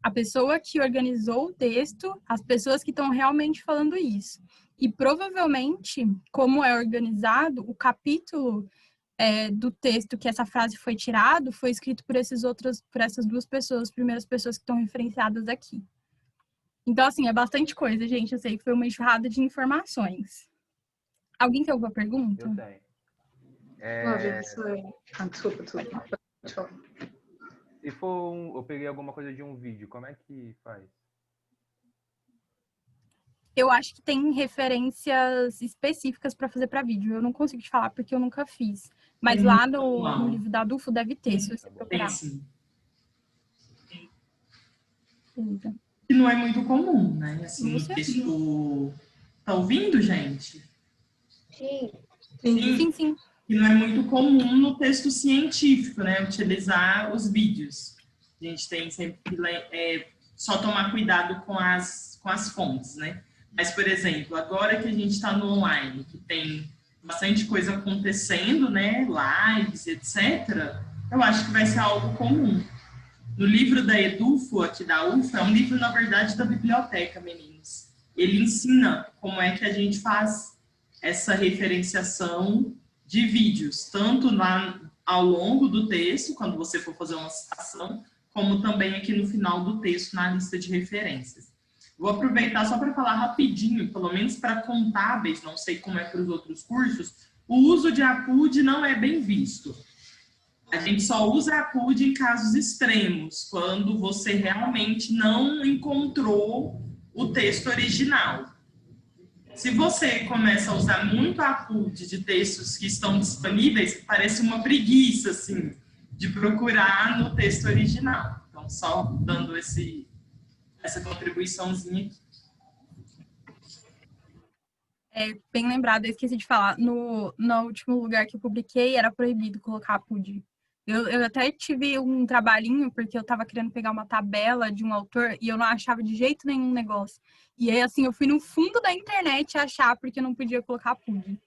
A pessoa que organizou o texto, as pessoas que estão realmente falando isso. E provavelmente, como é organizado, o capítulo do texto que essa frase foi tirado foi escrito por essas duas pessoas, as primeiras pessoas que estão referenciadas aqui. Então, assim, é bastante coisa, gente. Eu sei que foi uma enxurrada de informações. Alguém tem alguma pergunta? Eu tenho. Desculpa. Pode falar. Se for eu peguei alguma coisa de um vídeo, como é que faz? Eu acho que tem referências específicas para fazer para vídeo. Eu não consigo te falar porque eu nunca fiz. Mas lá no livro da Adufo deve ter, se você procurar. Sim. Beleza. Que não é muito comum, né? Assim, Você texto... Tá ouvindo, gente? Sim. Sim. Que não é muito comum no texto científico, né? Utilizar os vídeos. A gente tem sempre que só tomar cuidado com as fontes, né? Mas, por exemplo, agora que a gente está no online, que tem bastante coisa acontecendo, né? Lives, etc., eu acho que vai ser algo comum. No livro da Edufo, aqui da UFA, é um livro, na verdade, da biblioteca, meninos. Ele ensina como é que a gente faz essa referenciação de vídeos, tanto ao longo do texto, quando você for fazer uma citação, como também aqui no final do texto, na lista de referências. Vou aproveitar só para falar rapidinho, pelo menos para contábeis, não sei como é para os outros cursos, o uso de APUD não é bem visto. A gente só usa APUD em casos extremos, quando você realmente não encontrou o texto original. Se você começa a usar muito APUD de textos que estão disponíveis, parece uma preguiça, assim, de procurar no texto original. Então, só dando essa contribuiçãozinha aqui. Bem lembrado, eu esqueci de falar. No último lugar que eu publiquei, era proibido colocar APUD. Eu até tive um trabalhinho, porque eu estava querendo pegar uma tabela de um autor e eu não achava de jeito nenhum negócio. E aí, assim, eu fui no fundo da internet achar, porque eu não podia colocar APUD.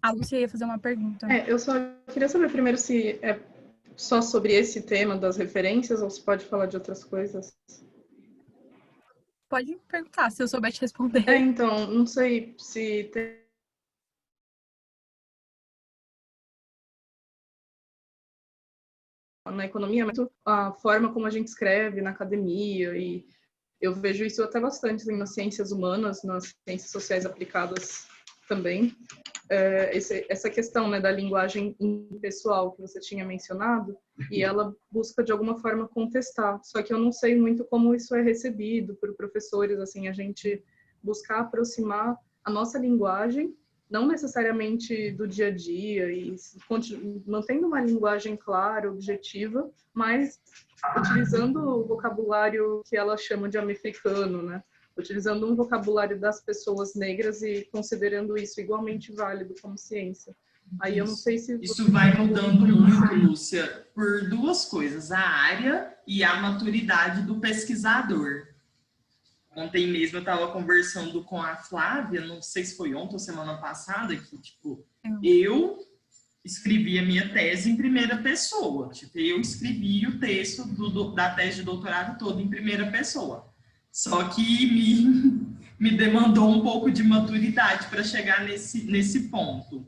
A Lúcia ia fazer uma pergunta. Eu só queria saber primeiro se é só sobre esse tema das referências ou se pode falar de outras coisas. Pode perguntar, se eu souber te responder. Então, não sei se tem... na economia, mas a forma como a gente escreve na academia, e eu vejo isso até bastante assim, nas ciências humanas, nas ciências sociais aplicadas também. Essa questão, né, da linguagem impessoal que você tinha mencionado, e ela busca de alguma forma contestar, só que eu não sei muito como isso é recebido por professores, assim, a gente buscar aproximar a nossa linguagem, não necessariamente do dia a dia, e mantendo uma linguagem clara, objetiva, mas utilizando o vocabulário que ela chama de americano, né? Utilizando um vocabulário das pessoas negras e considerando isso igualmente válido como ciência. Aí eu não sei se... Isso vai mudando muito, Lúcia, por duas coisas, a área e a maturidade do pesquisador. Ontem mesmo eu estava conversando com a Flávia, não sei se foi ontem ou semana passada, que, tipo, eu escrevi a minha tese em primeira pessoa. Tipo, eu escrevi o texto da tese de doutorado todo em primeira pessoa. Só que me demandou um pouco de maturidade para chegar nesse ponto.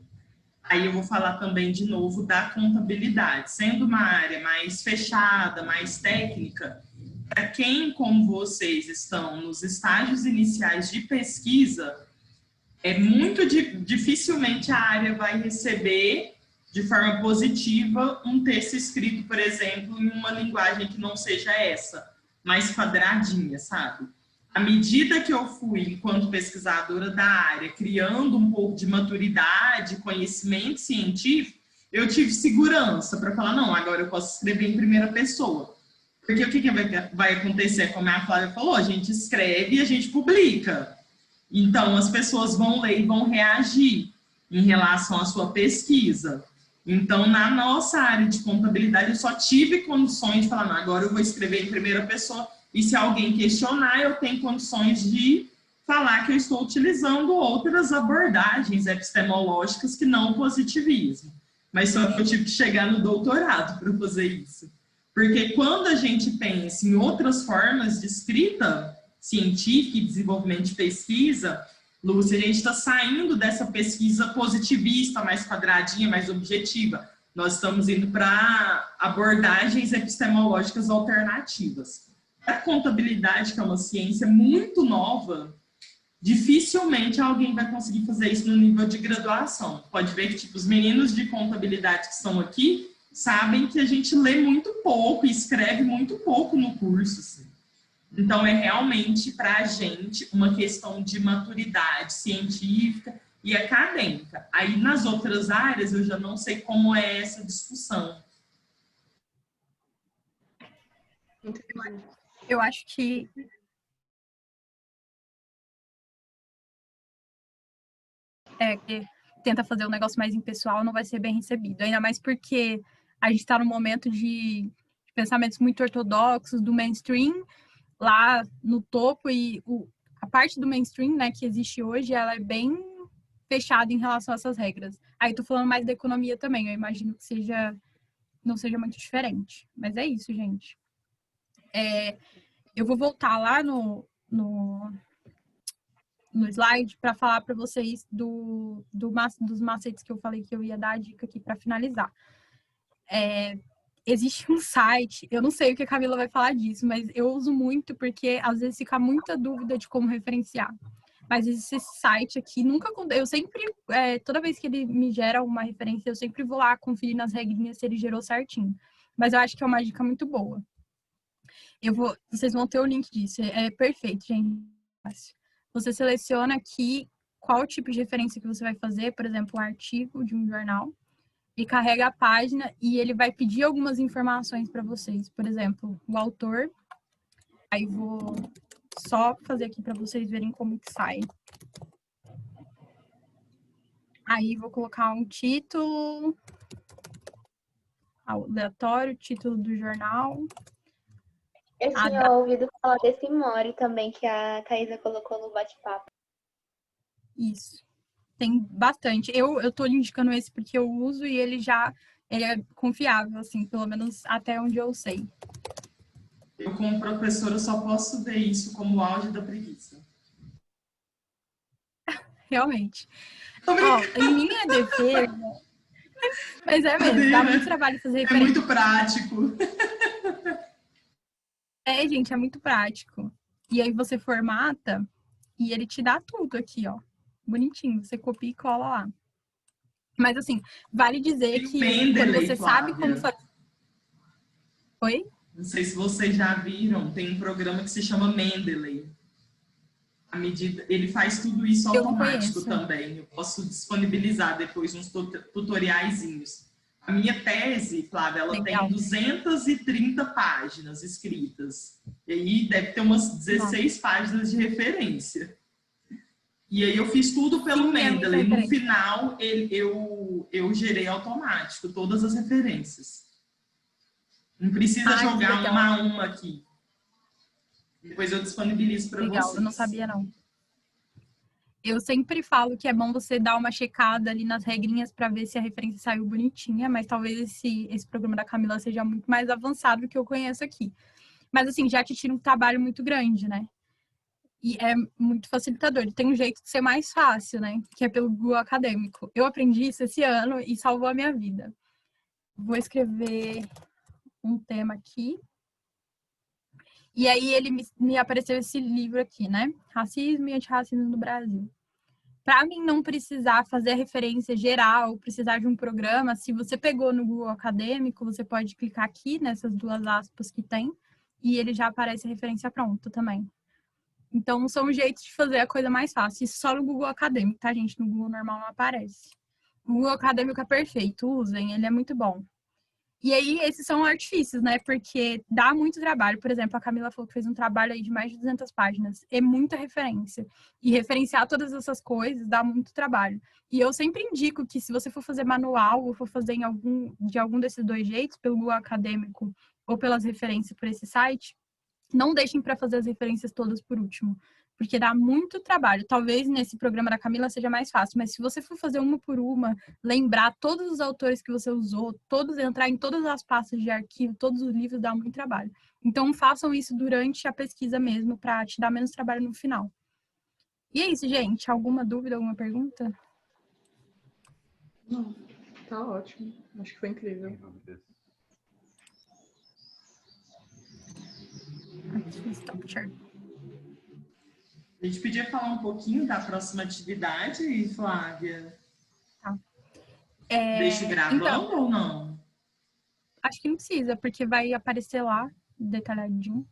Aí eu vou falar também, de novo, da contabilidade. Sendo uma área mais fechada, mais técnica, para quem, como vocês, estão nos estágios iniciais de pesquisa, muito dificilmente a área vai receber, de forma positiva, um texto escrito, por exemplo, em uma linguagem que não seja essa, mais quadradinha, sabe? À medida que eu fui, enquanto pesquisadora da área, criando um pouco de maturidade, conhecimento científico, eu tive segurança para falar, não, agora eu posso escrever em primeira pessoa. Porque o que vai acontecer, como a Flávia falou, a gente escreve e a gente publica. Então, as pessoas vão ler e vão reagir em relação à sua pesquisa. Então, na nossa área de contabilidade, eu só tive condições de falar, não, agora eu vou escrever em primeira pessoa, e se alguém questionar, eu tenho condições de falar que eu estou utilizando outras abordagens epistemológicas que não o positivismo. Mas só que eu tive que chegar no doutorado para fazer isso. Porque quando a gente pensa em outras formas de escrita científica e desenvolvimento de pesquisa, Lúcia, a gente está saindo dessa pesquisa positivista, mais quadradinha, mais objetiva. Nós estamos indo para abordagens epistemológicas alternativas. A contabilidade, que é uma ciência muito nova, dificilmente alguém vai conseguir fazer isso no nível de graduação. Pode ver que tipo, os meninos de contabilidade que estão aqui sabem que a gente lê muito pouco e escreve muito pouco no curso. Assim. Então, é realmente para a gente uma questão de maturidade científica e acadêmica. Aí, nas outras áreas, eu já não sei como é essa discussão. Eu acho que que tenta fazer um negócio mais impessoal não vai ser bem recebido. Ainda mais porque a gente está num momento de pensamentos muito ortodoxos, do mainstream, lá no topo, e a parte do mainstream, né, que existe hoje, ela é bem fechada em relação a essas regras. Aí tô falando mais da economia também, eu imagino que não seja muito diferente. Mas é isso, gente. Eu vou voltar lá no slide para falar para vocês dos macetes que eu falei que eu ia dar a dica aqui para finalizar. Existe um site, eu não sei o que a Camila vai falar disso, mas eu uso muito porque às vezes fica muita dúvida de como referenciar. Mas existe esse site aqui, eu sempre, toda vez que ele me gera uma referência, eu sempre vou lá conferir nas regrinhas se ele gerou certinho. Mas eu acho que é uma dica muito boa. Vocês vão ter o link disso, é perfeito, gente. Você seleciona aqui qual tipo de referência que você vai fazer, por exemplo, um artigo de um jornal, e carrega a página e ele vai pedir algumas informações para vocês. Por exemplo, o autor. Aí vou só fazer aqui para vocês verem como que sai. Aí vou colocar um título aleatório, título do jornal. Eu tinha ouvido falar desse Mori também, que a Thaisa colocou no bate-papo. Isso. Tem bastante. Eu tô indicando esse porque eu uso e ele é confiável, assim, pelo menos até onde eu sei. Eu, como professora, só posso ver isso como o auge da preguiça. Realmente. Em minha defesa... Mas é mesmo, dá muito trabalho fazer referência. É muito prático. Gente, é muito prático. E aí você formata e ele te dá tudo aqui, ó. Bonitinho, você copia e cola lá. Mas assim, vale dizer que Mendeley, quando você Flávia. sabe como fazer... Oi? Não sei se vocês já viram, tem um programa que se chama Mendeley. Ele faz tudo isso automático também. Eu posso disponibilizar depois uns tutoriaizinhos. A minha tese, Flávia, ela tem 230 páginas escritas. E aí deve ter umas 16 páginas de referência. E aí eu fiz tudo pelo Mendeley. No final, eu gerei automático todas as referências. Não precisa jogar uma a uma aqui. Depois eu disponibilizo para vocês. Legal, eu não sabia não. Eu sempre falo que é bom você dar uma checada ali nas regrinhas para ver se a referência saiu bonitinha, mas talvez esse programa da Camila seja muito mais avançado do que eu conheço aqui. Mas assim, já te tira um trabalho muito grande, né? E é muito facilitador. Tem um jeito de ser mais fácil, né? Que é pelo Google Acadêmico. Eu aprendi isso esse ano e salvou a minha vida. Vou escrever um tema aqui. E aí ele me apareceu esse livro aqui, né? Racismo e Antirracismo no Brasil. Para mim não precisar fazer a referência geral, precisar de um programa, se você pegou no Google Acadêmico, você pode clicar aqui nessas duas aspas que tem e ele já aparece a referência pronta também. Então, são jeitos de fazer a coisa mais fácil. Isso só no Google Acadêmico, tá, gente? No Google normal não aparece. O Google Acadêmico é perfeito, usem, ele é muito bom. E aí, esses são artifícios, né? Porque dá muito trabalho. Por exemplo, a Camila falou que fez um trabalho aí de mais de 200 páginas. É muita referência. E referenciar todas essas coisas dá muito trabalho. E eu sempre indico que se você for fazer manual ou for fazer de algum desses dois jeitos, pelo Google Acadêmico ou pelas referências por esse site, não deixem para fazer as referências todas por último. porque dá muito trabalho. Talvez nesse programa da Camila seja mais fácil, mas se você for fazer uma por uma, lembrar todos os autores que você usou, entrar em todas as pastas de arquivo, todos os livros, dá muito trabalho. Então, façam isso durante a pesquisa mesmo, para te dar menos trabalho no final. E é isso, gente. Alguma dúvida, alguma pergunta? Não, tá ótimo. Acho que foi incrível. Aqui, stop share. A gente podia falar um pouquinho da próxima atividade, Flávia? Tá. Deixa gravando então, ou não? acho que não precisa, porque vai aparecer lá, detalhadinho.